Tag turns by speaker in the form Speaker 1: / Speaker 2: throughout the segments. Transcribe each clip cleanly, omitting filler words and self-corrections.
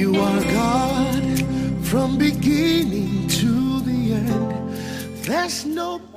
Speaker 1: You are God from beginning to the end. There's no place.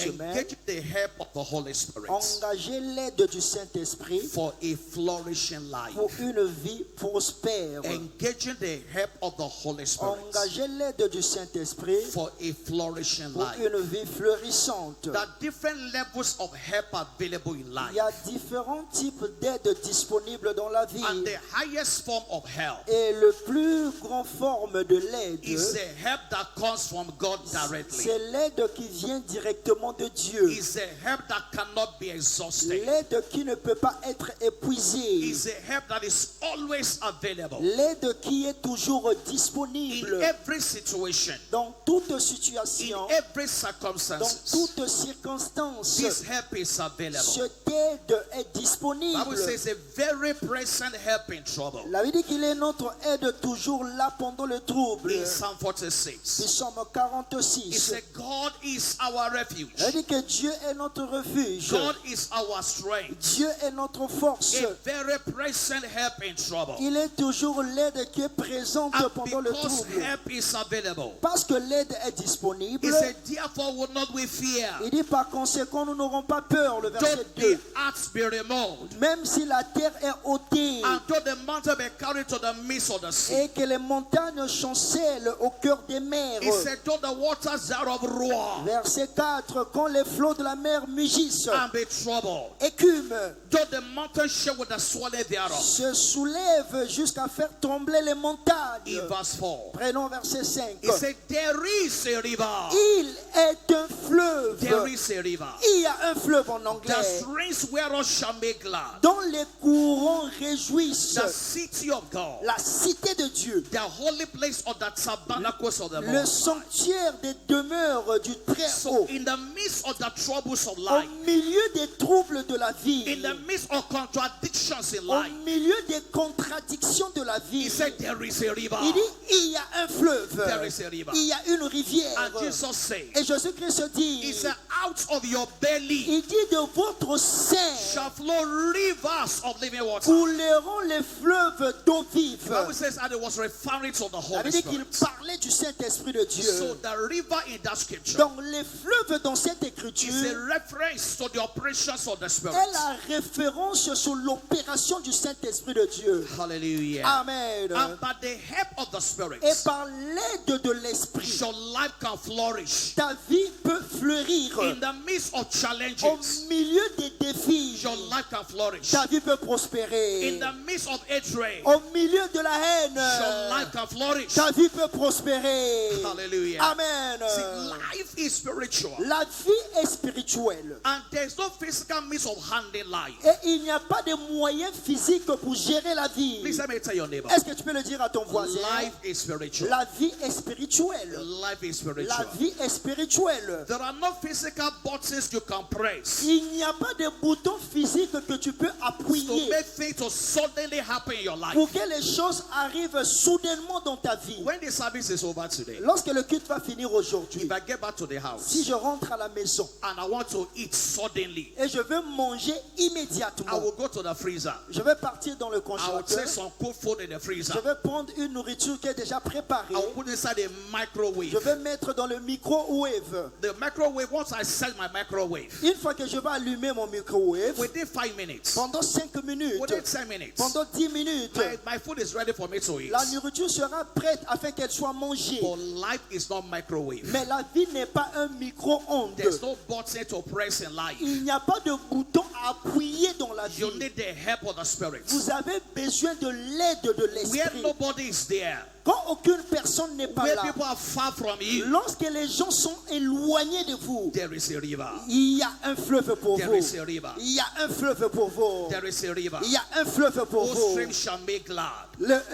Speaker 2: Engage the help of the Holy Spirit
Speaker 3: Engagez l'aide du Saint-Esprit
Speaker 2: for a flourishing life.
Speaker 3: pour une vie prospère.
Speaker 2: Engaging the help of the Holy Spirit
Speaker 3: Engagez l'aide du Saint-Esprit
Speaker 2: for a flourishing
Speaker 3: pour
Speaker 2: life.
Speaker 3: une vie fleurissante.
Speaker 2: There are different levels of help available in life.
Speaker 3: Il y a différents types d'aides disponibles dans la vie.
Speaker 2: And the highest form of help
Speaker 3: Et le plus grand forme de l'aide,
Speaker 2: is the help that comes from God directly.
Speaker 3: c'est l'aide qui vient directement de Dieu.
Speaker 2: It's a help that cannot be exhausted.
Speaker 3: L'aide qui ne peut pas être épuisée.
Speaker 2: It's a help that is always available.
Speaker 3: L'aide qui est toujours
Speaker 2: In
Speaker 3: disponible
Speaker 2: every situation,
Speaker 3: dans toute
Speaker 2: in
Speaker 3: situation,
Speaker 2: every
Speaker 3: dans
Speaker 2: circumstance,
Speaker 3: toute circonstance.
Speaker 2: this help is available.
Speaker 3: Cette aide est
Speaker 2: The
Speaker 3: disponible.
Speaker 2: Bible says a very present help in trouble.
Speaker 3: La Bible dit qu'il est notre aide toujours là pendant le trouble.
Speaker 2: In Psalm 46,
Speaker 3: Psaume
Speaker 2: it
Speaker 3: 46.
Speaker 2: said, God is our refuge.
Speaker 3: Elle dit que Dieu est notre refuge.
Speaker 2: God is our strength.
Speaker 3: Dieu est notre force.
Speaker 2: A very present help in trouble.
Speaker 3: Il est toujours l'aide qui est présente
Speaker 2: And
Speaker 3: pendant le
Speaker 2: because
Speaker 3: trouble.
Speaker 2: help is available,
Speaker 3: Parce que l'aide est disponible,
Speaker 2: he said, therefore will not we fear,
Speaker 3: il dit par conséquent nous n'aurons pas peur. Le verset
Speaker 2: though
Speaker 3: 2.
Speaker 2: the earth be removed,
Speaker 3: Même si la terre est ôtée
Speaker 2: and though the mountain be carried to the midst of the sea.
Speaker 3: et que les montagnes chancellent au cœur des mers.
Speaker 2: He said, though the waters thereof roar
Speaker 3: Verset 4. Quand les flots de la mer mugissent,
Speaker 2: and be troubled,
Speaker 3: écument,
Speaker 2: though the mountains shake with the swelling thereof.
Speaker 3: se soulèvent jusqu'à faire trembler les montagnes.
Speaker 2: In verse 4,
Speaker 3: Prenons verset 5.
Speaker 2: he said, there is a river.
Speaker 3: Il est un fleuve.
Speaker 2: There is a river.
Speaker 3: Il y a un fleuve en
Speaker 2: The
Speaker 3: anglais
Speaker 2: streams whereof shall make glad
Speaker 3: dont les courants réjouissent
Speaker 2: the city of God,
Speaker 3: la cité de Dieu,
Speaker 2: the holy place of the tabernacles of the
Speaker 3: le
Speaker 2: Lord.
Speaker 3: sanctuaire des demeures du
Speaker 2: So
Speaker 3: Très-Haut.
Speaker 2: in the midst of the troubles of
Speaker 3: Au
Speaker 2: life,
Speaker 3: milieu des troubles de la vie,
Speaker 2: in the midst of contradictions in
Speaker 3: au
Speaker 2: life,
Speaker 3: milieu des contradictions de la vie,
Speaker 2: he said there is a river.
Speaker 3: il dit il y a un fleuve,
Speaker 2: There is a river.
Speaker 3: il y a une rivière.
Speaker 2: And Jesus said,
Speaker 3: Et Jésus-Christ
Speaker 2: he
Speaker 3: dit,
Speaker 2: said, out of your belly
Speaker 3: il dit de votre sein
Speaker 2: shall flow rivers of living water.
Speaker 3: couleront les fleuves d'eau vive.
Speaker 2: The Bible says, and it was referring to the
Speaker 3: Ça
Speaker 2: Holy
Speaker 3: veut dire qu'il
Speaker 2: Spirit.
Speaker 3: parlait du Saint-Esprit de
Speaker 2: So
Speaker 3: Dieu.
Speaker 2: the river in that scripture
Speaker 3: Donc les fleuves dans cette
Speaker 2: is
Speaker 3: écriture
Speaker 2: a reference to the operations of the Spirit.
Speaker 3: est la référence sur l'opération du Saint-Esprit de Dieu.
Speaker 2: Hallelujah.
Speaker 3: Amen.
Speaker 2: And by the help of the Spirit,
Speaker 3: Et par l'aide de l'Esprit,
Speaker 2: your life can flourish.
Speaker 3: ta vie peut fleurir.
Speaker 2: In the midst of
Speaker 3: Au
Speaker 2: challenges,
Speaker 3: milieu des défis,
Speaker 2: your life can flourish.
Speaker 3: ta vie peut
Speaker 2: In
Speaker 3: prospérer.
Speaker 2: the midst of hatred,
Speaker 3: Au milieu de la
Speaker 2: your
Speaker 3: haine,
Speaker 2: life can flourish.
Speaker 3: ta vie peut prospérer.
Speaker 2: Hallelujah.
Speaker 3: Amen.
Speaker 2: See, life is spiritual.
Speaker 3: La vie est spirituelle.
Speaker 2: And there's no physical means of handling life.
Speaker 3: Et il n'y a pas de moyens physiques pour gérer la vie.
Speaker 2: Please let me tell your neighbor.
Speaker 3: Est-ce que tu peux le dire à ton voisin?
Speaker 2: Life is spiritual.
Speaker 3: La vie est spirituelle.
Speaker 2: Life is
Speaker 3: La
Speaker 2: spiritual.
Speaker 3: vie est spirituelle.
Speaker 2: There are no physical buttons you can press
Speaker 3: Il n'y a pas de bouton physique que tu peux
Speaker 2: to
Speaker 3: appuyer
Speaker 2: make things to suddenly happen in your life.
Speaker 3: pour que les choses arrivent soudainement dans ta vie.
Speaker 2: When the service is over today,
Speaker 3: Lorsque le culte va finir aujourd'hui,
Speaker 2: if I get back to the house
Speaker 3: si je rentre à la maison
Speaker 2: and I want to eat suddenly,
Speaker 3: et je veux manger
Speaker 2: I
Speaker 3: immédiatement,
Speaker 2: will go to the freezer.
Speaker 3: je vais partir dans le
Speaker 2: I will
Speaker 3: congélateur,
Speaker 2: take some cooked food in the freezer.
Speaker 3: je vais prendre une nourriture qui est déjà préparée,
Speaker 2: I will put inside a microwave.
Speaker 3: je vais mettre dans le micro-wave.
Speaker 2: The microwave, once I set my microwave,
Speaker 3: Une fois que je vais allumer mon micro-wave,
Speaker 2: within 5 minutes,
Speaker 3: pendant 5 minutes,
Speaker 2: within 10 minutes,
Speaker 3: pendant 10 minutes,
Speaker 2: my food is ready for me to eat.
Speaker 3: la nourriture sera prête afin qu'elle soit mangée.
Speaker 2: But life is not microwave.
Speaker 3: Mais la vie n'est pas un micro-ondes.
Speaker 2: There's no button to press in life.
Speaker 3: Il n'y a pas de bouton à appuyer dans la vie.
Speaker 2: You need the help of the Spirit.
Speaker 3: Vous avez besoin de l'aide de
Speaker 2: Where
Speaker 3: l'Esprit.
Speaker 2: nobody is there,
Speaker 3: Quand aucune personne n'est pas
Speaker 2: where
Speaker 3: là,
Speaker 2: people are far from you,
Speaker 3: lorsque les gens sont éloignés de vous,
Speaker 2: there is a river.
Speaker 3: il y a un fleuve pour
Speaker 2: There
Speaker 3: vous.
Speaker 2: is a river.
Speaker 3: Il y a un fleuve pour vous.
Speaker 2: There is a river.
Speaker 3: Il y a un fleuve pour
Speaker 2: Whose
Speaker 3: vous.
Speaker 2: stream shall make glad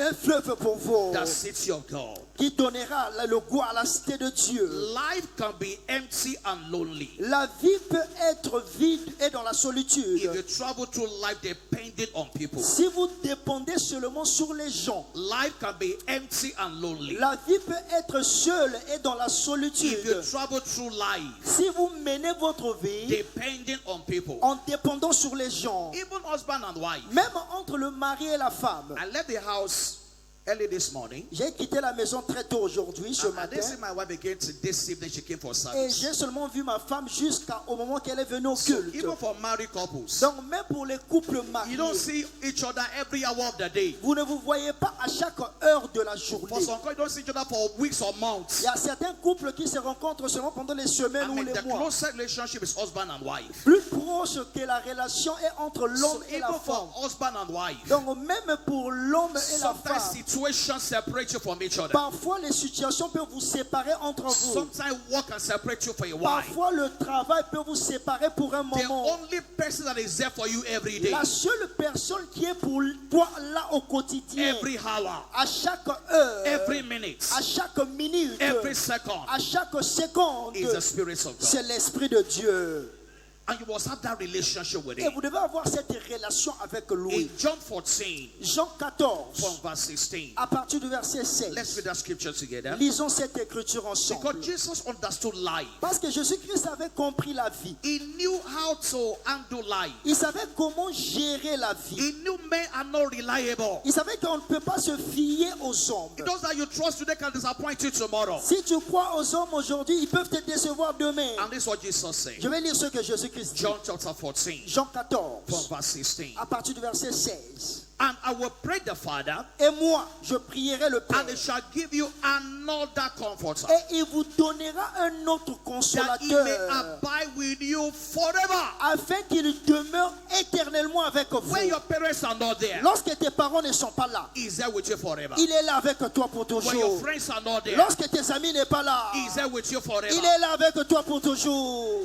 Speaker 3: Un fleuve pour vous
Speaker 2: the city of God.
Speaker 3: qui donnera le goût à la cité de Dieu.
Speaker 2: Life can be empty and lonely
Speaker 3: La vie peut être vide et dans la
Speaker 2: if
Speaker 3: solitude.
Speaker 2: you travel through life depending on people.
Speaker 3: Si vous dépendez seulement sur les gens,
Speaker 2: Life can be empty and lonely
Speaker 3: la vie peut être seule et dans la
Speaker 2: if you
Speaker 3: solitude.
Speaker 2: travel through life
Speaker 3: Si vous menez votre vie
Speaker 2: depending on people.
Speaker 3: en dépendant sur les gens,
Speaker 2: Even husband and wife.
Speaker 3: même entre le mari et la femme,
Speaker 2: I left the house Early this morning,
Speaker 3: J'ai quitté la maison très tôt aujourd'hui, ce
Speaker 2: and I didn't see
Speaker 3: matin.
Speaker 2: my wife again till this evening. She came for
Speaker 3: Et
Speaker 2: service.
Speaker 3: j'ai seulement vu ma femme jusqu'au moment qu'elle est venue au
Speaker 2: So
Speaker 3: culte.
Speaker 2: even for married couples,
Speaker 3: Donc même pour les couples
Speaker 2: you
Speaker 3: mariés,
Speaker 2: don't see each other every hour of the day.
Speaker 3: vous ne vous voyez pas à chaque heure de la
Speaker 2: For
Speaker 3: journée.
Speaker 2: some couples, you don't see each other for weeks or
Speaker 3: Il
Speaker 2: months.
Speaker 3: y a certains couples qui se rencontrent seulement pendant les semaines
Speaker 2: I
Speaker 3: ou
Speaker 2: mean,
Speaker 3: les
Speaker 2: the
Speaker 3: mois.
Speaker 2: closest relationship is husband and wife.
Speaker 3: Plus proche que la relation est entre l'homme
Speaker 2: So
Speaker 3: et la
Speaker 2: even for
Speaker 3: femme.
Speaker 2: husband and wife,
Speaker 3: Donc même pour l'homme et la
Speaker 2: sometimes
Speaker 3: femme,
Speaker 2: situations separate you from each other.
Speaker 3: parfois les situations peuvent vous séparer entre vous.
Speaker 2: Sometimes work can separate you for a while.
Speaker 3: Parfois le travail peut vous séparer pour un
Speaker 2: The
Speaker 3: moment.
Speaker 2: only person that is there for you every day,
Speaker 3: La seule personne qui est pour toi là au quotidien,
Speaker 2: every hour,
Speaker 3: à chaque heure,
Speaker 2: every minute,
Speaker 3: à chaque minute,
Speaker 2: every second,
Speaker 3: à chaque seconde,
Speaker 2: is the Spirit of God.
Speaker 3: c'est l'Esprit de Dieu.
Speaker 2: And you must have that relationship with
Speaker 3: Et
Speaker 2: Him.
Speaker 3: vous devez avoir cette relation avec lui.
Speaker 2: In John 14,
Speaker 3: Jean 14,
Speaker 2: from verse 16,
Speaker 3: à partir du verset 16.
Speaker 2: let's read that scripture together.
Speaker 3: Lisons cette écriture
Speaker 2: Because
Speaker 3: ensemble.
Speaker 2: Jesus understood life.
Speaker 3: Parce que Jésus-Christ avait compris la vie.
Speaker 2: He knew how to handle life.
Speaker 3: Il savait comment gérer la vie.
Speaker 2: He knew men are not reliable.
Speaker 3: Il savait qu'on ne peut pas se fier aux hommes.
Speaker 2: Those that you trust today can disappoint you tomorrow.
Speaker 3: Si tu crois aux hommes aujourd'hui, ils peuvent te décevoir demain.
Speaker 2: And this is what Jesus said.
Speaker 3: Je vais lire ce que Jésus-Christ dit.
Speaker 2: John chapter 14,
Speaker 3: Jean
Speaker 2: from
Speaker 3: 14,
Speaker 2: verse 16.
Speaker 3: à partir du verset 16.
Speaker 2: And I will pray the Father,
Speaker 3: Et moi, je prierai le Père,
Speaker 2: and he shall give you another comforter,
Speaker 3: et il vous donnera un autre
Speaker 2: that he may
Speaker 3: consolateur,
Speaker 2: abide with you forever.
Speaker 3: afin qu'il demeure éternellement avec vous.
Speaker 2: When your parents are not there,
Speaker 3: Lorsque tes parents ne sont pas là,
Speaker 2: he's there with you forever.
Speaker 3: il est là avec toi pour
Speaker 2: When your
Speaker 3: toujours.
Speaker 2: friends are not there,
Speaker 3: Lorsque tes amis ne sont pas là,
Speaker 2: he's there with you forever.
Speaker 3: il est là avec toi pour toujours.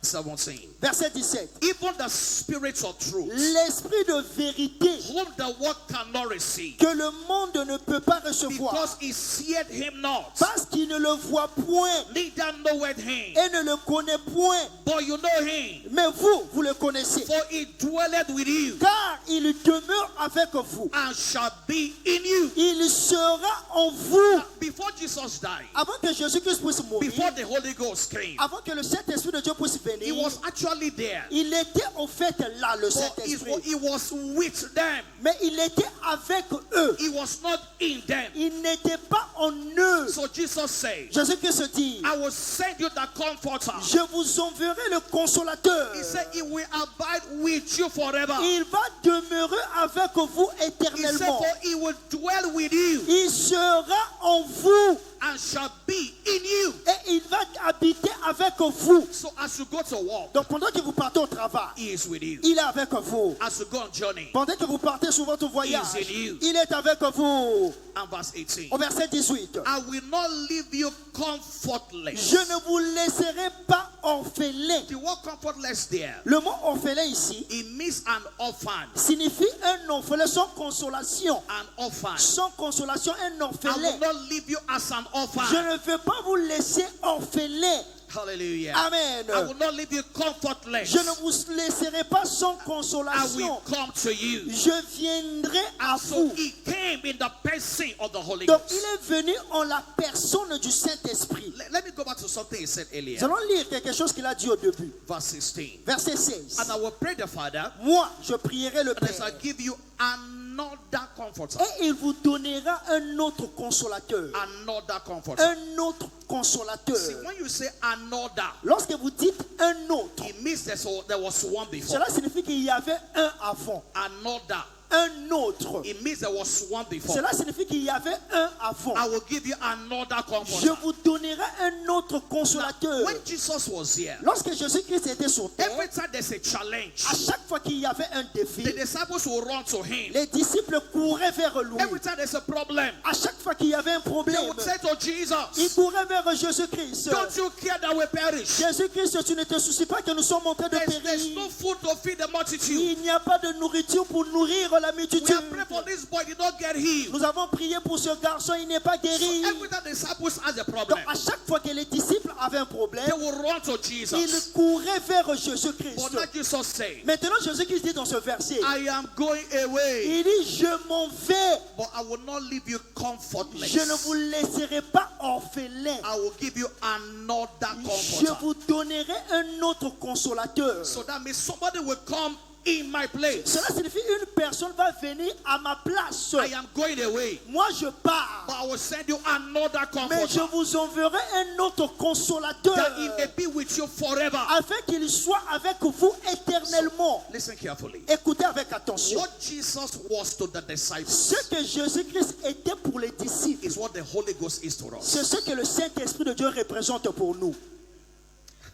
Speaker 2: 17.
Speaker 3: Verset 17.
Speaker 2: Even the Spirit of truth,
Speaker 3: L'esprit de vérité
Speaker 2: whom the world cannot receive,
Speaker 3: que le monde ne peut pas recevoir,
Speaker 2: because he seeth him not,
Speaker 3: parce qu'il ne le voit point
Speaker 2: neither knoweth him,
Speaker 3: et ne le connaît point.
Speaker 2: but you know him,
Speaker 3: Mais vous le connaissez,
Speaker 2: for he dwelleth with you,
Speaker 3: car il demeure avec vous.
Speaker 2: and shall be in you.
Speaker 3: Il sera en vous.
Speaker 2: Before Jesus died,
Speaker 3: Avant que Jésus-Christ puisse mourir,
Speaker 2: before the Holy Ghost came,
Speaker 3: avant que le Saint-Esprit de Dieu puisse
Speaker 2: he
Speaker 3: venir,
Speaker 2: was actually there,
Speaker 3: il était au fait là, le
Speaker 2: but
Speaker 3: Saint-Esprit.
Speaker 2: he was with them.
Speaker 3: Mais il était avec eux.
Speaker 2: He was not in them.
Speaker 3: Il n'était pas en eux.
Speaker 2: So Jesus said,
Speaker 3: Jésus-Christ dit,
Speaker 2: I will send you the comforter.
Speaker 3: je vous enverrai le consolateur.
Speaker 2: He said he will abide with you forever.
Speaker 3: Il va demeurer avec vous
Speaker 2: He said,
Speaker 3: éternellement.
Speaker 2: for he will dwell with you
Speaker 3: Il sera en vous
Speaker 2: and shall be in you.
Speaker 3: et il va habiter avec vous.
Speaker 2: So as you go to work,
Speaker 3: Donc pendant que vous partez au travail,
Speaker 2: he is with you.
Speaker 3: il est avec vous.
Speaker 2: As you go on journey,
Speaker 3: Pendant que vous partez sur votre voyage,
Speaker 2: He is in you.
Speaker 3: il est avec vous.
Speaker 2: and verse 18,
Speaker 3: Au verset 18.
Speaker 2: I will not leave you comfortless.
Speaker 3: Je ne vous laisserai pas orphelin.
Speaker 2: The word comfortless there,
Speaker 3: Le mot orphelin ici
Speaker 2: it means an orphan.
Speaker 3: signifie un orphelin sans consolation.
Speaker 2: An orphan.
Speaker 3: Sans consolation, un
Speaker 2: I
Speaker 3: orphelin.
Speaker 2: will not leave you as an
Speaker 3: Je
Speaker 2: orphan.
Speaker 3: ne veux pas vous laisser orphelin.
Speaker 2: Hallelujah.
Speaker 3: Amen.
Speaker 2: I will not leave you comfortless.
Speaker 3: Je ne vous laisserai pas sans
Speaker 2: I will
Speaker 3: consolation.
Speaker 2: come to you.
Speaker 3: Je viendrai à
Speaker 2: So
Speaker 3: vous.
Speaker 2: he came in the person of the Holy
Speaker 3: Donc
Speaker 2: Ghost.
Speaker 3: il est venu en la personne du Saint-Esprit.
Speaker 2: Let me go back to something he said earlier.
Speaker 3: Nous allons lire quelque chose qu'il a dit au début.
Speaker 2: Verse 16.
Speaker 3: Verset 16.
Speaker 2: And I will pray the Father,
Speaker 3: Moi, je prierai le
Speaker 2: and I shall
Speaker 3: Père.
Speaker 2: give you another comforter.
Speaker 3: Et il vous donnera un autre consolateur.
Speaker 2: Another comforter.
Speaker 3: Un autre consolateur.
Speaker 2: See, when you say another,
Speaker 3: Lorsque vous dites un autre,
Speaker 2: it means there was one before.
Speaker 3: cela signifie qu'il y avait un avant.
Speaker 2: Another,
Speaker 3: Un autre.
Speaker 2: it means there was one before.
Speaker 3: Cela signifie qu'il y avait un avant.
Speaker 2: I will give you another
Speaker 3: Je
Speaker 2: comforter.
Speaker 3: vous donnerai un autre consolateur.
Speaker 2: When Jesus was here,
Speaker 3: Lorsque Jésus-Christ était sur terre,
Speaker 2: every time there's a challenge,
Speaker 3: à chaque fois qu'il y avait un défi,
Speaker 2: the disciples will run to him.
Speaker 3: les disciples couraient vers lui.
Speaker 2: Every time there's a problem,
Speaker 3: À chaque fois qu'il y avait un
Speaker 2: they
Speaker 3: problème,
Speaker 2: would say to
Speaker 3: ils
Speaker 2: Jesus,
Speaker 3: couraient vers Jésus-Christ.
Speaker 2: don't you care that we perish?
Speaker 3: Jésus-Christ, tu ne te soucies pas que nous sommes en train de
Speaker 2: There's
Speaker 3: périr.
Speaker 2: no food to feed the multitude.
Speaker 3: Il n'y a pas de nourriture pour nourrir la
Speaker 2: We
Speaker 3: multitude.
Speaker 2: have prayed for this boy, did not get healed.
Speaker 3: Nous avons prié pour ce garçon, il n'est pas guéri.
Speaker 2: Every time the disciples had a
Speaker 3: Donc
Speaker 2: problem,
Speaker 3: à chaque fois que les disciples avaient un problème,
Speaker 2: they will run to Jesus.
Speaker 3: ils couraient vers
Speaker 2: But
Speaker 3: Jésus-Christ.
Speaker 2: like Jesus said,
Speaker 3: Maintenant, Jésus-Christ dit dans ce verset,
Speaker 2: I am going away,
Speaker 3: il dit, je m'en vais.
Speaker 2: but I will not leave you comfortless.
Speaker 3: Je ne vous laisserai pas orphelin.
Speaker 2: I will give you another
Speaker 3: Je
Speaker 2: comforter.
Speaker 3: vous donnerai un autre consolateur.
Speaker 2: So that means somebody will come in my place.
Speaker 3: Cela signifie une personne va venir à ma place.
Speaker 2: I am going away,
Speaker 3: Moi je pars.
Speaker 2: but I will send you another
Speaker 3: Mais je
Speaker 2: comforter
Speaker 3: vous enverrai un autre consolateur.
Speaker 2: that he may be with you forever.
Speaker 3: Afin qu'il soit avec vous éternellement.
Speaker 2: Listen carefully.
Speaker 3: Écoutez avec attention.
Speaker 2: What Jesus was to the disciples
Speaker 3: Ce que Jésus-Christ était pour les disciples,
Speaker 2: is what the Holy Ghost is to us.
Speaker 3: c'est ce que le Saint-Esprit de Dieu représente pour nous.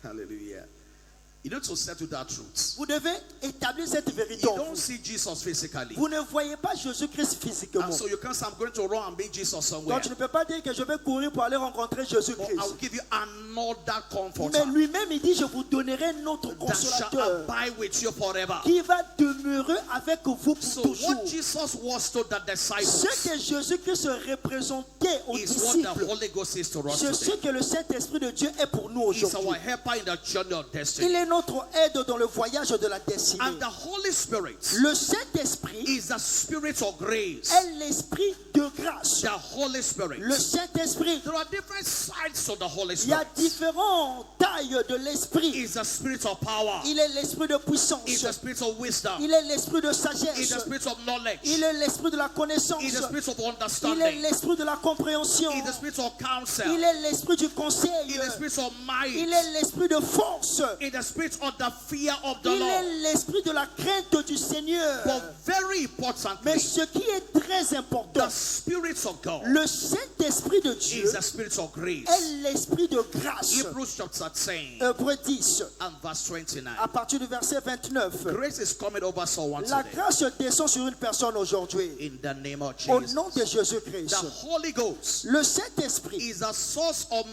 Speaker 2: Hallelujah. You need to settle that truth.
Speaker 3: Vous devez établir cette vérité
Speaker 2: You
Speaker 3: en
Speaker 2: don't
Speaker 3: vous.
Speaker 2: see Jesus physically.
Speaker 3: Vous ne voyez pas Jésus-Christ physiquement.
Speaker 2: And so you can't say, I'm going to run and meet Jesus somewhere.
Speaker 3: Donc tu ne peux pas dire que je vais courir pour aller rencontrer
Speaker 2: But
Speaker 3: Jésus-Christ.
Speaker 2: I will give you another comforter
Speaker 3: Mais lui-même, il dit, je vous donnerai un autre
Speaker 2: that shall
Speaker 3: consolateur
Speaker 2: abide with you forever.
Speaker 3: qui va demeurer avec vous pour
Speaker 2: So
Speaker 3: toujours.
Speaker 2: what Jesus was to the
Speaker 3: Ce
Speaker 2: disciples
Speaker 3: que Jésus-Christ représentait aux
Speaker 2: is what the
Speaker 3: disciples,
Speaker 2: Holy Ghost is to us
Speaker 3: c'est ce
Speaker 2: today.
Speaker 3: que le Saint-Esprit de Dieu est pour nous
Speaker 2: He's
Speaker 3: aujourd'hui.
Speaker 2: our helper in the journey of
Speaker 3: Il
Speaker 2: destiny.
Speaker 3: est notre aide dans le voyage de la destinée.
Speaker 2: And the Holy Spirit
Speaker 3: Le Saint-Esprit
Speaker 2: is the spirit of grace.
Speaker 3: est l'Esprit de grâce.
Speaker 2: The Holy Spirit.
Speaker 3: Le Saint-Esprit,
Speaker 2: There are different sides to the Holy
Speaker 3: il y a
Speaker 2: Spirit.
Speaker 3: différentes tailles de l'Esprit.
Speaker 2: He's the spirit of power.
Speaker 3: Il est l'Esprit de puissance.
Speaker 2: He's the spirit of wisdom.
Speaker 3: Il est l'Esprit de
Speaker 2: He's
Speaker 3: sagesse.
Speaker 2: the spirit of knowledge.
Speaker 3: Il est l'Esprit de la connaissance.
Speaker 2: He's the spirit of
Speaker 3: Il est
Speaker 2: understanding.
Speaker 3: l'Esprit de la compréhension.
Speaker 2: He's the spirit of counsel.
Speaker 3: Il est l'Esprit du conseil.
Speaker 2: He's the spirit of might.
Speaker 3: Il est l'Esprit de force.
Speaker 2: He's the spirit of the fear of the
Speaker 3: Il
Speaker 2: Lord.
Speaker 3: est l'Esprit de la crainte du Seigneur.
Speaker 2: But very
Speaker 3: Mais
Speaker 2: importantly,
Speaker 3: ce qui est très important,
Speaker 2: the spirit of God
Speaker 3: le Saint-Esprit de Dieu
Speaker 2: is the spirit of grace.
Speaker 3: est l'Esprit de grâce.
Speaker 2: Hebrews chapter 10
Speaker 3: Hébreux 10,
Speaker 2: and verse 29.
Speaker 3: à partir du verset 29.
Speaker 2: Grace is coming over someone
Speaker 3: La
Speaker 2: today.
Speaker 3: grâce descend sur une personne aujourd'hui.
Speaker 2: In the name of
Speaker 3: Au
Speaker 2: Jesus.
Speaker 3: nom de Jésus-Christ.
Speaker 2: The Holy Ghost
Speaker 3: Le Saint-Esprit
Speaker 2: is a source of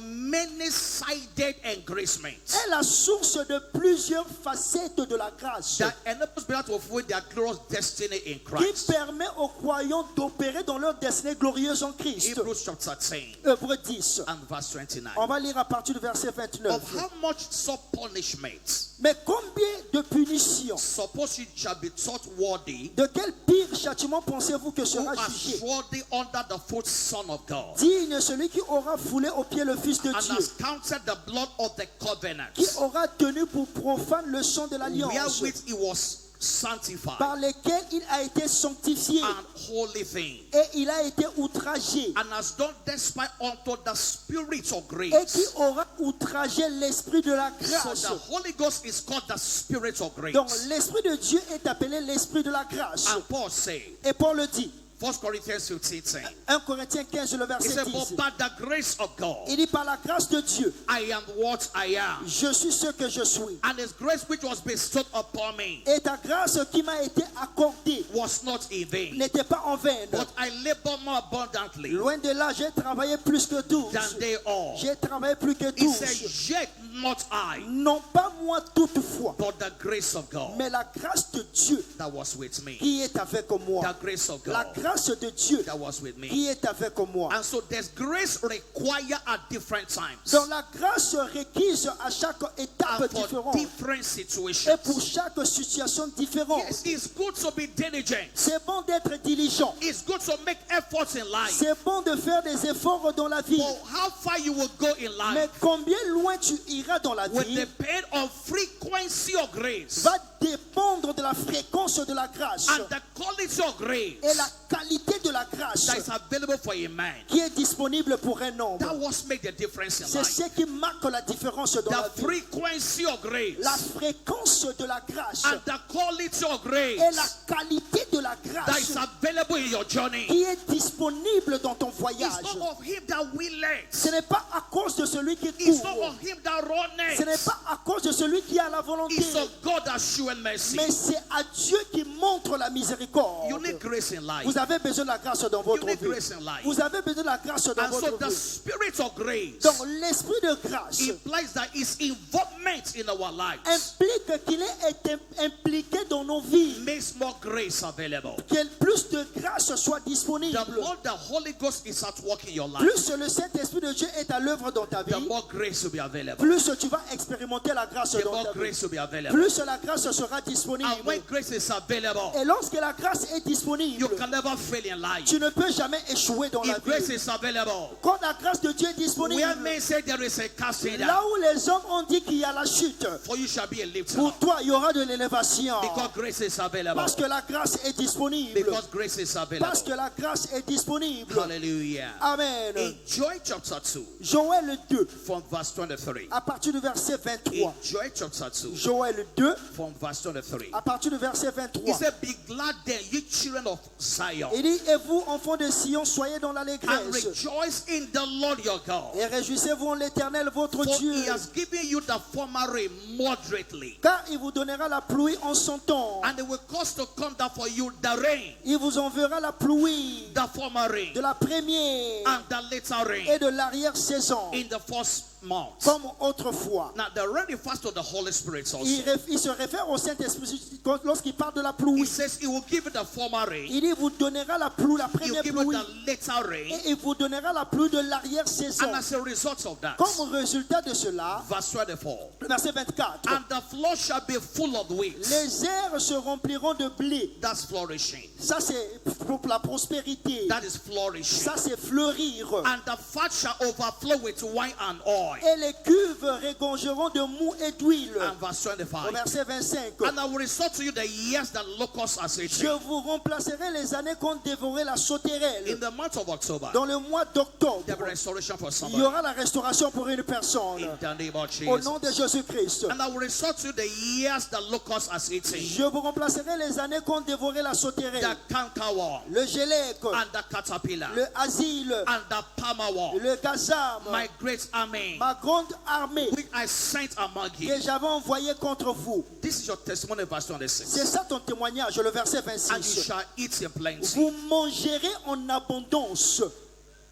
Speaker 2: many-sided engracement
Speaker 3: est la source de plusieurs facettes de la grâce
Speaker 2: that enables people to fulfill their glorious destiny in
Speaker 3: qui
Speaker 2: Christ.
Speaker 3: permet aux croyants d'opérer dans leur destinée glorieuse en Christ.
Speaker 2: Hebrews chapter 10
Speaker 3: Hébreux 10.
Speaker 2: and verse 29.
Speaker 3: On va lire à partir du verset 29.
Speaker 2: Of how much sub-punishment
Speaker 3: Mais combien de punitions,
Speaker 2: suppose you shall be thought worthy
Speaker 3: de quel pire châtiment pensez-vous que
Speaker 2: who
Speaker 3: sera
Speaker 2: are
Speaker 3: jugé?
Speaker 2: surely under the foot Son of God
Speaker 3: Digne celui qui aura foulé au pied le Fils de
Speaker 2: and
Speaker 3: Dieu,
Speaker 2: has counted the blood of the covenant
Speaker 3: qui aura tenu pour profane le sang de l'alliance,
Speaker 2: wherewith he was sanctified
Speaker 3: par lequel il a été sanctifié
Speaker 2: and holy thing,
Speaker 3: et il a été outragé,
Speaker 2: and has done despite unto the spirit of
Speaker 3: et qui
Speaker 2: grace.
Speaker 3: aura outragé l'Esprit de la
Speaker 2: So
Speaker 3: grâce.
Speaker 2: the Holy Ghost is called the spirit of grace.
Speaker 3: Donc l'Esprit de Dieu est appelé l'Esprit de la grâce.
Speaker 2: And Paul said,
Speaker 3: Et Paul le dit,
Speaker 2: 1 Corinthians 15:10,
Speaker 3: 1 Corinthiens 15, le
Speaker 2: he
Speaker 3: verset
Speaker 2: said,
Speaker 3: 10.
Speaker 2: but by the grace of God,
Speaker 3: Il dit, par la grâce de Dieu,
Speaker 2: I am what I am.
Speaker 3: je suis ce que je suis.
Speaker 2: And his grace which was bestowed upon me
Speaker 3: Et ta grâce qui m'a été accordée
Speaker 2: was not in vain.
Speaker 3: n'était pas en vain.
Speaker 2: But I labor more abundantly
Speaker 3: Loin de là, j'ai travaillé plus que 12.
Speaker 2: than they all.
Speaker 3: J'ai travaillé plus que
Speaker 2: He
Speaker 3: 12.
Speaker 2: said, yet not I,
Speaker 3: Non pas moi toutefois,
Speaker 2: but the grace of God
Speaker 3: mais la grâce de Dieu
Speaker 2: that was with me.
Speaker 3: qui est avec moi.
Speaker 2: The grace of
Speaker 3: La
Speaker 2: God
Speaker 3: grâce de Dieu
Speaker 2: that was with me.
Speaker 3: qui est avec moi.
Speaker 2: And so there's grace required at different times
Speaker 3: Donc la grâce requise à chaque étape
Speaker 2: and for
Speaker 3: différente
Speaker 2: different
Speaker 3: et
Speaker 2: situations.
Speaker 3: pour chaque situation différente.
Speaker 2: Yes, it's good to be diligent.
Speaker 3: C'est bon d'être diligent.
Speaker 2: It's good to make efforts in life.
Speaker 3: C'est bon de faire des efforts dans la vie.
Speaker 2: But how far you will go in
Speaker 3: Mais
Speaker 2: life
Speaker 3: combien loin tu iras dans la
Speaker 2: will
Speaker 3: vie
Speaker 2: depend on frequency of grace
Speaker 3: va dépendre de la fréquence de la grâce
Speaker 2: and the quality of grace
Speaker 3: et la qualité de la grâce
Speaker 2: that is available for a man.
Speaker 3: qui est disponible pour un homme.
Speaker 2: That was make the difference in
Speaker 3: C'est
Speaker 2: life.
Speaker 3: ce qui marque la différence dans la
Speaker 2: The
Speaker 3: vie.
Speaker 2: frequency of grace
Speaker 3: La fréquence de la grâce
Speaker 2: and the quality of
Speaker 3: et la
Speaker 2: grace
Speaker 3: qualité de la
Speaker 2: that is
Speaker 3: grâce
Speaker 2: available in your journey.
Speaker 3: qui est disponible dans ton
Speaker 2: It's
Speaker 3: voyage.
Speaker 2: not of him that willeth.
Speaker 3: Ce n'est pas à cause de celui qui
Speaker 2: It's not
Speaker 3: court.
Speaker 2: of him that runneth.
Speaker 3: Ce n'est pas à cause de celui qui a la volonté.
Speaker 2: It's of God that showeth mercy.
Speaker 3: Mais c'est à Dieu qui montre la miséricorde.
Speaker 2: You need grace in life.
Speaker 3: Vous avez besoin de la grâce dans
Speaker 2: You
Speaker 3: votre
Speaker 2: need
Speaker 3: vie.
Speaker 2: grace in life.
Speaker 3: Vous avez besoin de la grâce dans
Speaker 2: And so
Speaker 3: votre
Speaker 2: the
Speaker 3: vie.
Speaker 2: spirit of grace
Speaker 3: Donc l'esprit de grâce
Speaker 2: implies that his involvement in our lives
Speaker 3: implique qu'il est impliqué dans nos vies.
Speaker 2: makes more grace available.
Speaker 3: Que plus de grâce soit disponible.
Speaker 2: The more the Holy Ghost is at work in your life,
Speaker 3: Plus le Saint-Esprit de Dieu est à l'œuvre dans ta
Speaker 2: the
Speaker 3: vie,
Speaker 2: more grace will be available.
Speaker 3: plus tu vas expérimenter la grâce
Speaker 2: the
Speaker 3: dans
Speaker 2: more
Speaker 3: ta vie.
Speaker 2: grace will be available.
Speaker 3: Plus la grâce sera disponible.
Speaker 2: And when grace is available,
Speaker 3: Et lorsque la grâce est
Speaker 2: you
Speaker 3: disponible,
Speaker 2: can never fail in life.
Speaker 3: tu ne peux jamais échouer dans la
Speaker 2: If grace
Speaker 3: vie.
Speaker 2: is available,
Speaker 3: Quand la grâce de Dieu est
Speaker 2: where
Speaker 3: disponible,
Speaker 2: men say there is a casting
Speaker 3: là
Speaker 2: down,
Speaker 3: où les hommes ont dit qu'il y a la chute,
Speaker 2: for you shall be a lifting
Speaker 3: pour
Speaker 2: up.
Speaker 3: toi il y aura de l'élévation.
Speaker 2: Because grace is available.
Speaker 3: Parce que la grâce est disponible.
Speaker 2: Because grace is available.
Speaker 3: Parce que la grâce est disponible.
Speaker 2: Hallelujah.
Speaker 3: Amen.
Speaker 2: In Joel chapter 2,
Speaker 3: Joël 2,
Speaker 2: from verse 23.
Speaker 3: à partir du verset
Speaker 2: In
Speaker 3: 23.
Speaker 2: Joel chapter 2,
Speaker 3: Joël 2,
Speaker 2: from verse 23.
Speaker 3: à partir du verset
Speaker 2: He
Speaker 3: 23.
Speaker 2: said, be glad then, ye children of Zion,
Speaker 3: Il dit, et vous, enfants de Sion, soyez dans
Speaker 2: and
Speaker 3: l'allégresse.
Speaker 2: rejoice in the Lord your God.
Speaker 3: Et réjouissez-vous en l'Éternel, votre
Speaker 2: For
Speaker 3: Dieu.
Speaker 2: he has given you the former rain moderately,
Speaker 3: Car il vous donnera la pluie en son temps.
Speaker 2: and it will cause to come down for you the rain,
Speaker 3: Il vous enverra la pluie
Speaker 2: the former rain,
Speaker 3: de la première
Speaker 2: and the later rain
Speaker 3: et de l'arrière-saison,
Speaker 2: in the first month.
Speaker 3: comme autrefois.
Speaker 2: Now the rain refers to the Holy Spirit also.
Speaker 3: Il se réfère au Saint-Esprit lorsqu'il parle de la
Speaker 2: He
Speaker 3: pluie.
Speaker 2: says he will give you the former rain,
Speaker 3: Il dit, vous donnera la pluie, la
Speaker 2: he will
Speaker 3: première
Speaker 2: give you
Speaker 3: pluie,
Speaker 2: the later rain,
Speaker 3: et il vous donnera la pluie de l'arrière-saison.
Speaker 2: and as a result of that,
Speaker 3: Comme résultat de cela,
Speaker 2: verse 24,
Speaker 3: le verset 24,
Speaker 2: and the floor shall be full of weeds.
Speaker 3: les airs se rempliront de blé.
Speaker 2: That's flourishing.
Speaker 3: Ça, c'est pour la prospérité.
Speaker 2: That is flourishing.
Speaker 3: Ça, c'est fleurir.
Speaker 2: And the fat shall overflow with wine and oil.
Speaker 3: Et les cuves régorgeront de mou et d'huile.
Speaker 2: And verse
Speaker 3: Au
Speaker 2: 25.
Speaker 3: verset 25.
Speaker 2: And I will restore to you the years that locusts are
Speaker 3: Je
Speaker 2: eaten.
Speaker 3: vous remplacerai les années qu'ont dévoré la
Speaker 2: In
Speaker 3: sauterelle.
Speaker 2: the month of October,
Speaker 3: Dans le mois d'octobre,
Speaker 2: there will be restoration for
Speaker 3: il y
Speaker 2: somebody.
Speaker 3: aura la restauration pour une personne.
Speaker 2: In the name of
Speaker 3: Au
Speaker 2: Jesus.
Speaker 3: nom de Jésus-Christ.
Speaker 2: And I will restore to you the years that locusts are eaten.
Speaker 3: Je vous remplacerai les années qu'ont dévoré la
Speaker 2: The
Speaker 3: sauterelle.
Speaker 2: cankerworm,
Speaker 3: Le gélèque,
Speaker 2: and the caterpillar,
Speaker 3: le asile,
Speaker 2: and the palmerworm,
Speaker 3: le gazam,
Speaker 2: my great army,
Speaker 3: ma grande armée
Speaker 2: which I sent among you.
Speaker 3: que j'avais envoyée contre vous.
Speaker 2: This is your testimony, verse
Speaker 3: C'est
Speaker 2: 26.
Speaker 3: ça ton témoignage, le verset
Speaker 2: And you
Speaker 3: 26.
Speaker 2: shall eat in plenty.
Speaker 3: Vous mangerez en abondance.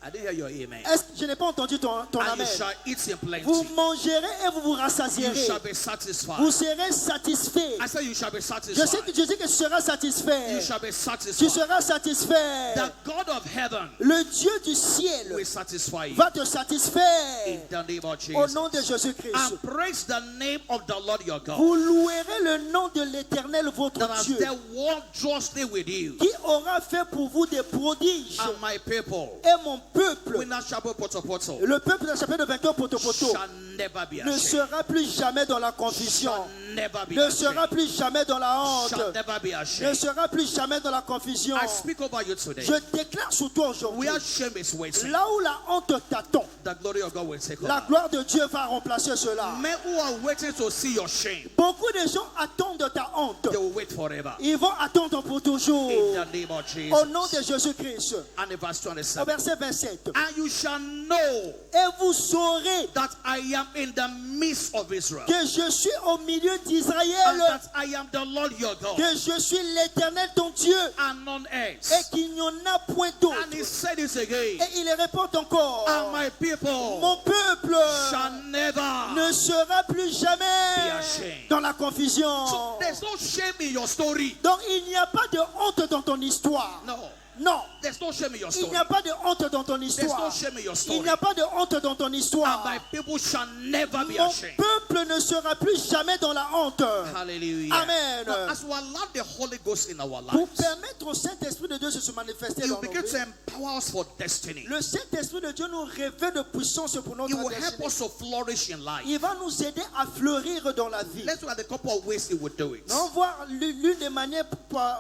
Speaker 2: I didn't hear your amen.
Speaker 3: Est-ce que je n'ai pas entendu ton
Speaker 2: And you
Speaker 3: amen?
Speaker 2: shall eat in
Speaker 3: Vous
Speaker 2: plenty.
Speaker 3: mangerez et vous vous
Speaker 2: You
Speaker 3: rassasierez.
Speaker 2: shall be satisfied.
Speaker 3: Vous serez satisfait.
Speaker 2: I said you shall be
Speaker 3: Je
Speaker 2: satisfied.
Speaker 3: dis que tu seras
Speaker 2: You
Speaker 3: satisfait.
Speaker 2: shall be
Speaker 3: Tu
Speaker 2: satisfied.
Speaker 3: seras satisfait.
Speaker 2: The God of heaven
Speaker 3: Le Dieu du ciel
Speaker 2: will satisfy you.
Speaker 3: va te satisfaire.
Speaker 2: In the name of
Speaker 3: Au
Speaker 2: Jesus.
Speaker 3: nom de Jésus-Christ.
Speaker 2: And praise the name of the Lord your God.
Speaker 3: Vous louerez le nom de l'Éternel votre
Speaker 2: That has
Speaker 3: Dieu,
Speaker 2: the world justly with you.
Speaker 3: qui aura fait pour vous des prodiges.
Speaker 2: And my people,
Speaker 3: Et mon peuple,
Speaker 2: winner shall be poto poto,
Speaker 3: le peuple de la chapelle de vainqueur Potopoto,
Speaker 2: shall never be
Speaker 3: ne
Speaker 2: ashamed.
Speaker 3: sera plus jamais dans la confusion.
Speaker 2: Shall never be
Speaker 3: Ne sera
Speaker 2: ashamed.
Speaker 3: plus jamais dans la honte.
Speaker 2: Shall never be
Speaker 3: Ne
Speaker 2: ashamed.
Speaker 3: sera plus jamais dans la confusion.
Speaker 2: I speak over you today.
Speaker 3: Je déclare sur toi aujourd'hui,
Speaker 2: Where shame is waiting,
Speaker 3: là où la honte t'attend,
Speaker 2: the glory of God will take
Speaker 3: la
Speaker 2: over.
Speaker 3: gloire de Dieu va remplacer cela.
Speaker 2: Men who are waiting to see your shame,
Speaker 3: Beaucoup de gens attendent ta honte.
Speaker 2: they will wait forever.
Speaker 3: Ils vont attendre pour toujours.
Speaker 2: In the name of
Speaker 3: Au nom de
Speaker 2: Jesus.
Speaker 3: Jésus-Christ.
Speaker 2: And in verse
Speaker 3: Au
Speaker 2: 27.
Speaker 3: verset 27.
Speaker 2: And you shall know
Speaker 3: Et vous saurez
Speaker 2: that I am in the midst of Israel,
Speaker 3: que je suis au milieu
Speaker 2: and
Speaker 3: d'Israël,
Speaker 2: that I am the Lord your God,
Speaker 3: que je suis l'Éternel ton Dieu,
Speaker 2: and none
Speaker 3: et
Speaker 2: else.
Speaker 3: qu'il n'y en a point d'autre.
Speaker 2: And he said this again,
Speaker 3: Et il répond encore,
Speaker 2: and my people
Speaker 3: mon peuple
Speaker 2: shall never.
Speaker 3: ne sera plus
Speaker 2: Be
Speaker 3: jamais
Speaker 2: ashamed.
Speaker 3: dans la confusion.
Speaker 2: So there's no shame in your story.
Speaker 3: Donc il n'y a pas de honte dans ton histoire.
Speaker 2: No,
Speaker 3: Non,
Speaker 2: there's no shame in your
Speaker 3: il
Speaker 2: story.
Speaker 3: n'y a pas de honte dans ton
Speaker 2: There's no
Speaker 3: histoire.
Speaker 2: shame in your
Speaker 3: Il
Speaker 2: story.
Speaker 3: n'y a pas de honte dans ton
Speaker 2: And
Speaker 3: histoire.
Speaker 2: my people shall never be
Speaker 3: Mon
Speaker 2: ashamed.
Speaker 3: peuple ne sera plus jamais dans la honte.
Speaker 2: Hallelujah.
Speaker 3: Amen.
Speaker 2: Now, as we allow the Holy Ghost in our
Speaker 3: Pour
Speaker 2: lives,
Speaker 3: permettre au Saint-Esprit de Dieu de se manifester
Speaker 2: He
Speaker 3: dans
Speaker 2: will
Speaker 3: nos
Speaker 2: begin to
Speaker 3: vies,
Speaker 2: empower us for destiny.
Speaker 3: le Saint-Esprit de Dieu nous révèle de puissance pour
Speaker 2: It
Speaker 3: notre
Speaker 2: will help
Speaker 3: destinée.
Speaker 2: us to flourish in life.
Speaker 3: Il va nous aider à fleurir dans la vie.
Speaker 2: Let's look at a couple of ways He would do it.
Speaker 3: Nous allons voir l'une des manières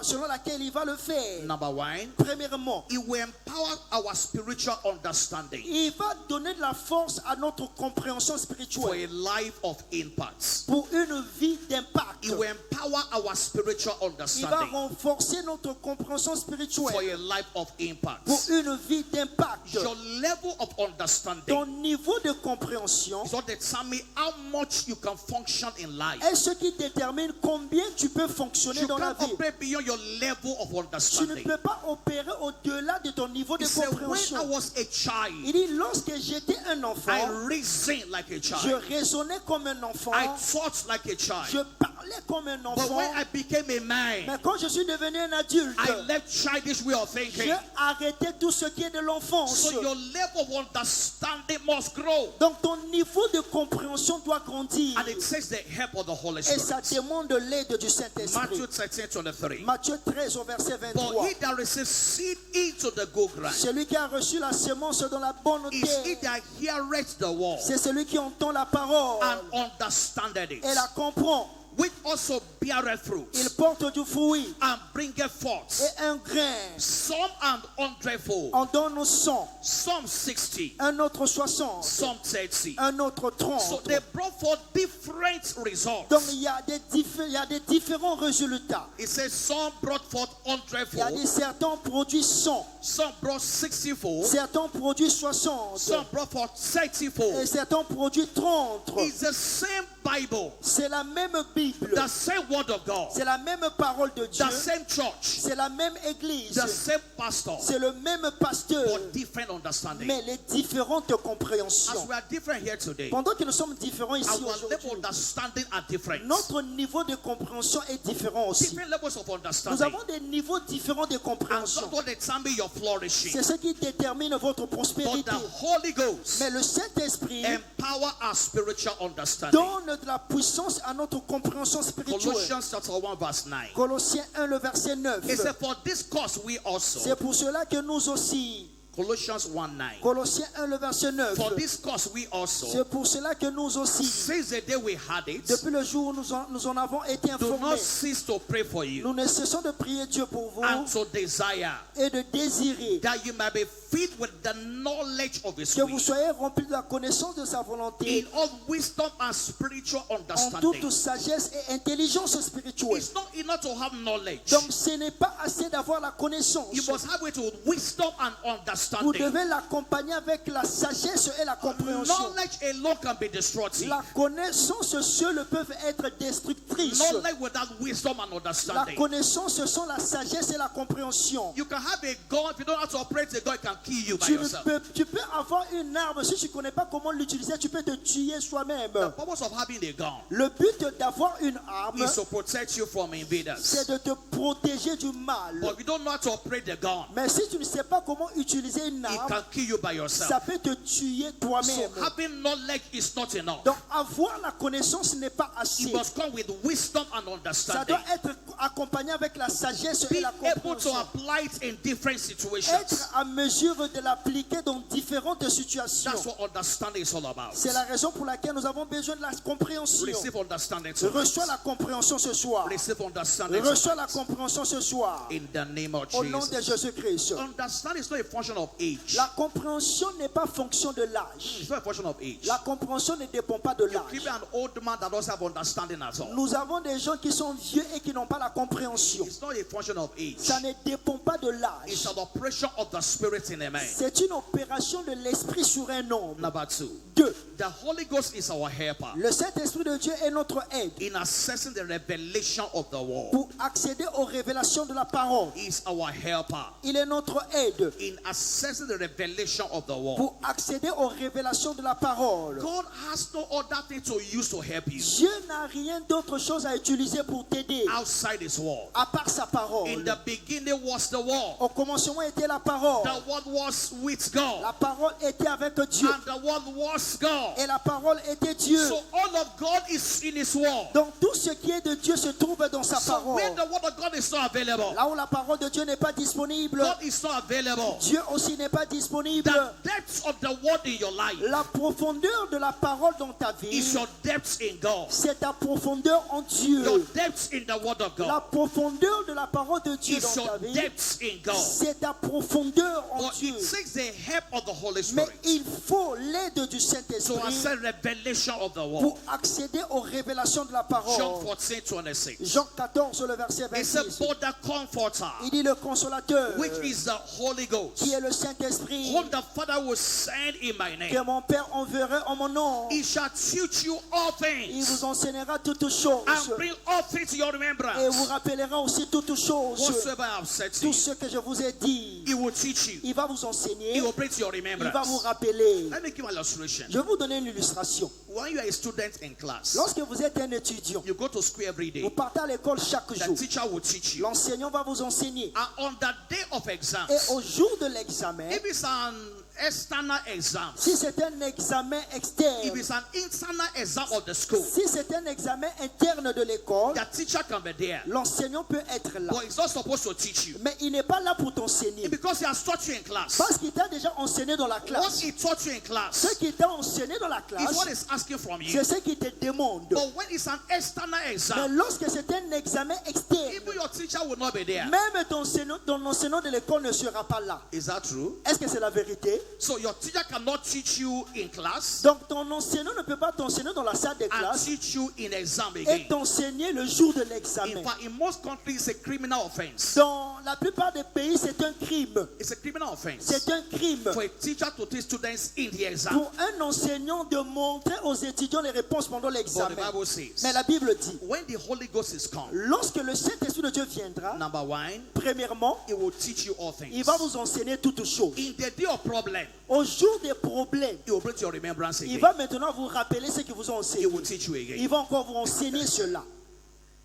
Speaker 3: selon laquelle il va le faire.
Speaker 2: Number one,
Speaker 3: Premièrement,
Speaker 2: He will empower our spiritual understanding
Speaker 3: il va donner de la force à notre compréhension
Speaker 2: for
Speaker 3: spirituelle
Speaker 2: a life of impact.
Speaker 3: pour une vie d'impact.
Speaker 2: It will empower our spiritual
Speaker 3: Il va
Speaker 2: understanding
Speaker 3: renforcer notre compréhension
Speaker 2: for
Speaker 3: spirituelle
Speaker 2: a life of impact.
Speaker 3: pour une vie d'impact.
Speaker 2: Your level of understanding
Speaker 3: Ton niveau de compréhension
Speaker 2: is what determines how much you can function in life.
Speaker 3: est ce qui détermine combien tu peux fonctionner
Speaker 2: You
Speaker 3: dans la
Speaker 2: can't
Speaker 3: vie.
Speaker 2: operate beyond your level of
Speaker 3: Tu ne
Speaker 2: understanding.
Speaker 3: peux pas opérer au-delà de ton niveau de
Speaker 2: He said, when I
Speaker 3: compréhension.
Speaker 2: was a child,
Speaker 3: Il dit, lorsque j'étais un
Speaker 2: I
Speaker 3: enfant,
Speaker 2: reasoned like a
Speaker 3: je
Speaker 2: child.
Speaker 3: raisonnais comme un enfant,
Speaker 2: I thought like a
Speaker 3: je
Speaker 2: child.
Speaker 3: parlais comme un
Speaker 2: But
Speaker 3: enfant.
Speaker 2: when I became a man,
Speaker 3: Mais quand je suis devenu un adulte,
Speaker 2: I left childish way of thinking.
Speaker 3: j'ai arrêté tout ce qui est de l'enfance.
Speaker 2: So your level of understanding must grow.
Speaker 3: Donc ton niveau de compréhension doit grandir.
Speaker 2: And it takes the help of the Holy
Speaker 3: Et ça
Speaker 2: Spirit.
Speaker 3: demande l'aide du Saint-Esprit.
Speaker 2: Matthew 13:23.
Speaker 3: Matthieu 13 au verset
Speaker 2: But
Speaker 3: 23.
Speaker 2: he that receives seed into the good ground
Speaker 3: Celui qui a reçu la semence dans la bonne
Speaker 2: is he
Speaker 3: terre,
Speaker 2: that heareth the word
Speaker 3: c'est celui qui entend la parole
Speaker 2: and understandeth it,
Speaker 3: et la comprend.
Speaker 2: which also beareth fruit
Speaker 3: Il porte du fruit
Speaker 2: and bringeth forth
Speaker 3: et un grain.
Speaker 2: some and 100-fold,
Speaker 3: En donne 100,
Speaker 2: some 60,
Speaker 3: un autre 60,
Speaker 2: some 30.
Speaker 3: un autre 30.
Speaker 2: So they brought forth different results.
Speaker 3: Donc il y a des différents résultats.
Speaker 2: It says some brought forth
Speaker 3: Il y a
Speaker 2: 100-fold,
Speaker 3: dit certains produits 100,
Speaker 2: some brought 60-fold,
Speaker 3: certains produits 60
Speaker 2: some brought forth
Speaker 3: et
Speaker 2: 30-fold.
Speaker 3: certains produits 30.
Speaker 2: It's the same Bible,
Speaker 3: C'est la même Bible,
Speaker 2: the same word of God,
Speaker 3: c'est la même parole de Dieu,
Speaker 2: the same church,
Speaker 3: c'est la même église,
Speaker 2: the same pastor,
Speaker 3: c'est le même pasteur,
Speaker 2: but different understanding.
Speaker 3: mais les différentes compréhensions.
Speaker 2: As we are different here today,
Speaker 3: Pendant que nous sommes différents ici
Speaker 2: our level
Speaker 3: aujourd'hui,
Speaker 2: of understanding are different.
Speaker 3: notre niveau de compréhension est différent aussi.
Speaker 2: Different levels of
Speaker 3: Nous
Speaker 2: understanding.
Speaker 3: avons des niveaux différents de
Speaker 2: And
Speaker 3: compréhension.
Speaker 2: that's what determines your flourishing.
Speaker 3: C'est ce qui détermine votre
Speaker 2: But
Speaker 3: prospérité.
Speaker 2: the Holy Ghost
Speaker 3: Mais le Saint-Esprit
Speaker 2: empower our spiritual understanding.
Speaker 3: donne de la puissance à notre compréhension spirituelle.
Speaker 2: Colossians chapter 1 verse 9.
Speaker 3: Colossiens 1, le verset 9.
Speaker 2: It said, for this cause we also,
Speaker 3: C'est pour cela que nous aussi,
Speaker 2: Colossians 1:9.
Speaker 3: Colossiens 1, le verset 9.
Speaker 2: For this cause we also,
Speaker 3: C'est pour cela que nous aussi,
Speaker 2: since the day we had it,
Speaker 3: depuis le jour où nous en avons été
Speaker 2: do not
Speaker 3: informés,
Speaker 2: cease to pray for you
Speaker 3: nous ne cessons de prier Dieu pour vous
Speaker 2: and to desire
Speaker 3: et de désirer
Speaker 2: that you may be filled with the knowledge of His
Speaker 3: que vous
Speaker 2: will,
Speaker 3: soyez remplis de la connaissance de sa volonté
Speaker 2: in all wisdom and spiritual
Speaker 3: en
Speaker 2: understanding.
Speaker 3: toute sagesse et intelligence spirituelle.
Speaker 2: It's not enough to have knowledge.
Speaker 3: Donc ce n'est pas assez d'avoir la connaissance.
Speaker 2: You must have it with wisdom and
Speaker 3: Vous
Speaker 2: understanding.
Speaker 3: devez l'accompagner avec la sagesse et la compréhension.
Speaker 2: Knowledge alone can be destructive.
Speaker 3: La connaissance seule peut être destructrice.
Speaker 2: Knowledge without wisdom and
Speaker 3: La
Speaker 2: understanding.
Speaker 3: connaissance, ce sont la sagesse et la compréhension.
Speaker 2: You can have a gun, if you don't know how to operate a gun, it can kill you by
Speaker 3: Tu
Speaker 2: yourself.
Speaker 3: peux avoir une arme, si tu ne connais pas comment l'utiliser, tu peux te tuer soi-même.
Speaker 2: The purpose of having a gun
Speaker 3: Le but d'avoir une arme,
Speaker 2: is to protect you from invaders.
Speaker 3: c'est de te protéger du mal.
Speaker 2: But if you don't know how to operate the gun,
Speaker 3: Mais si tu ne sais pas comment utiliser une
Speaker 2: it
Speaker 3: arme,
Speaker 2: can kill you by yourself.
Speaker 3: ça peut te tuer
Speaker 2: So
Speaker 3: toi-même.
Speaker 2: having knowledge is not enough.
Speaker 3: Donc avoir la connaissance n'est pas
Speaker 2: It
Speaker 3: assez.
Speaker 2: must come with wisdom and
Speaker 3: Ça
Speaker 2: understanding.
Speaker 3: doit être accompagné avec la sagesse et
Speaker 2: Be
Speaker 3: la
Speaker 2: able to
Speaker 3: compréhension.
Speaker 2: apply it in different situations.
Speaker 3: Être à mesure de l'appliquer dans différentes situations.
Speaker 2: That's what understanding is all about.
Speaker 3: C'est la raison pour laquelle nous avons besoin de la compréhension.
Speaker 2: Receive understanding tonight.
Speaker 3: Reçois la compréhension ce soir.
Speaker 2: Receive understanding
Speaker 3: Reçois la
Speaker 2: tonight.
Speaker 3: compréhension ce soir.
Speaker 2: In the name of
Speaker 3: Au nom de
Speaker 2: Jesus.
Speaker 3: Jésus-Christ.
Speaker 2: Understanding is not a function of age.
Speaker 3: La compréhension n'est pas fonction de l'âge.
Speaker 2: It's not a function of age.
Speaker 3: La compréhension ne dépend pas de
Speaker 2: You keep
Speaker 3: l'âge.
Speaker 2: an old man that doesn't have understanding at all.
Speaker 3: Nous avons des gens qui sont vieux et qui n'ont pas la compréhension.
Speaker 2: It's not a function of age.
Speaker 3: Ça ne dépend pas de
Speaker 2: It's
Speaker 3: l'âge.
Speaker 2: an operation of the spirit in a man.
Speaker 3: C'est une opération de l'esprit sur un homme.
Speaker 2: Number 2.
Speaker 3: 2.
Speaker 2: The Holy Ghost is our helper
Speaker 3: Le Saint-Esprit de Dieu est notre aide
Speaker 2: in accessing the revelation of the word.
Speaker 3: pour accéder aux révélations de la parole.
Speaker 2: Is our helper
Speaker 3: Il est notre aide
Speaker 2: in accessing the revelation of the word.
Speaker 3: pour accéder aux révélations de la parole.
Speaker 2: God has no other thing to use to help you
Speaker 3: Dieu n'a rien d'autre chose à utiliser pour t'aider
Speaker 2: outside His word.
Speaker 3: à part sa
Speaker 2: In
Speaker 3: parole.
Speaker 2: the beginning was the word.
Speaker 3: Au commencement était la parole.
Speaker 2: The word was with God,
Speaker 3: La parole était avec Dieu.
Speaker 2: and the word was God.
Speaker 3: Et la parole était Dieu.
Speaker 2: So all of God is in His word.
Speaker 3: Donc tout ce qui est de Dieu se trouve dans sa
Speaker 2: So
Speaker 3: parole.
Speaker 2: when the word of God is not available,
Speaker 3: Là où la parole de Dieu n'est pas disponible,
Speaker 2: God is not available.
Speaker 3: Dieu aussi n'est pas disponible.
Speaker 2: The depth of the word in your life
Speaker 3: La profondeur de la parole dans ta vie,
Speaker 2: is your depth in God.
Speaker 3: c'est ta profondeur en Dieu.
Speaker 2: Your depth in the word of
Speaker 3: La
Speaker 2: God
Speaker 3: profondeur de la parole de Dieu
Speaker 2: is
Speaker 3: dans ta
Speaker 2: your
Speaker 3: vie,
Speaker 2: depth in God.
Speaker 3: c'est ta profondeur en
Speaker 2: But
Speaker 3: Dieu.
Speaker 2: it takes the help of the Holy
Speaker 3: Mais
Speaker 2: Spirit
Speaker 3: il faut l'aide du
Speaker 2: to
Speaker 3: Saint-Esprit
Speaker 2: access revelation of the word.
Speaker 3: pour accéder aux révélations de la
Speaker 2: John
Speaker 3: parole.
Speaker 2: 14:26.
Speaker 3: Jean 14, le verset
Speaker 2: It's a
Speaker 3: 26.
Speaker 2: but the comforter,
Speaker 3: Il dit le consolateur,
Speaker 2: which is the Holy Ghost.
Speaker 3: qui est le le Saint-Esprit
Speaker 2: whom the Father will send in my
Speaker 3: que
Speaker 2: name.
Speaker 3: mon Père enverra en mon nom.
Speaker 2: He shall teach you all
Speaker 3: Il
Speaker 2: things
Speaker 3: vous enseignera toutes choses
Speaker 2: and bring all things to your
Speaker 3: et vous
Speaker 2: remembrance.
Speaker 3: rappellera aussi toutes choses.
Speaker 2: Whatsoever I have said to
Speaker 3: Tout
Speaker 2: you,
Speaker 3: ce que je vous ai dit,
Speaker 2: He will teach you.
Speaker 3: il va vous enseigner,
Speaker 2: He will bring to your
Speaker 3: il va vous
Speaker 2: remembrance.
Speaker 3: rappeler.
Speaker 2: Let me give an illustration.
Speaker 3: Je vais vous donner une illustration.
Speaker 2: When you are a student in class,
Speaker 3: Lorsque vous êtes un étudiant,
Speaker 2: you go to school every
Speaker 3: vous
Speaker 2: day.
Speaker 3: partez à l'école chaque
Speaker 2: The
Speaker 3: jour.
Speaker 2: teacher will teach you.
Speaker 3: L'enseignant va vous enseigner.
Speaker 2: And on the day of exams,
Speaker 3: Et au jour de l'examen,
Speaker 2: if it's an external exam,
Speaker 3: si c'est un examen externe,
Speaker 2: if it's an internal exam of the school,
Speaker 3: si c'est un examen interne de l'école,
Speaker 2: the teacher can be there,
Speaker 3: l'enseignant peut être là.
Speaker 2: but he's not supposed to teach you
Speaker 3: Mais il n'est pas là pour t'enseigner.
Speaker 2: because he has taught you in class.
Speaker 3: Parce qu'il t'a déjà enseigné dans la
Speaker 2: What
Speaker 3: classe.
Speaker 2: he taught you in class
Speaker 3: Ce qu'il t'a enseigné dans la
Speaker 2: is what
Speaker 3: classe,
Speaker 2: he's asking from you.
Speaker 3: c'est ce qu'il te demande.
Speaker 2: But when it's an external
Speaker 3: Mais
Speaker 2: exam,
Speaker 3: lorsque c'est un examen externe,
Speaker 2: even your teacher will not be there.
Speaker 3: même ton enseignant de l'école ne sera pas là.
Speaker 2: Is that true?
Speaker 3: Est-ce que c'est la vérité?
Speaker 2: So your teacher cannot teach you in class
Speaker 3: Donc ton enseignant ne peut pas t'enseigner dans la salle de
Speaker 2: and
Speaker 3: classe
Speaker 2: teach you in exam
Speaker 3: et
Speaker 2: again.
Speaker 3: t'enseigner le jour de
Speaker 2: In
Speaker 3: l'examen.
Speaker 2: fact, in most countries, it's a criminal offense.
Speaker 3: Dans la plupart des pays, c'est un crime.
Speaker 2: It's a criminal offense
Speaker 3: C'est un crime
Speaker 2: for a teacher to teach students in the exam.
Speaker 3: pour un enseignant de montrer aux étudiants les réponses pendant
Speaker 2: But the
Speaker 3: l'examen.
Speaker 2: Bible says,
Speaker 3: Mais la Bible dit,
Speaker 2: when the Holy Ghost is come,
Speaker 3: lorsque le Saint-Esprit de Dieu viendra,
Speaker 2: number one,
Speaker 3: premièrement,
Speaker 2: it will teach you all
Speaker 3: il
Speaker 2: things.
Speaker 3: va vous enseigner toutes choses.
Speaker 2: In the day of problem,
Speaker 3: Au jour des problèmes,
Speaker 2: it will bring to your remembrance
Speaker 3: il
Speaker 2: again.
Speaker 3: va maintenant vous rappeler ce qu'ils vous ont
Speaker 2: It
Speaker 3: enseigné.
Speaker 2: will teach you again.
Speaker 3: Il va encore vous enseigner cela.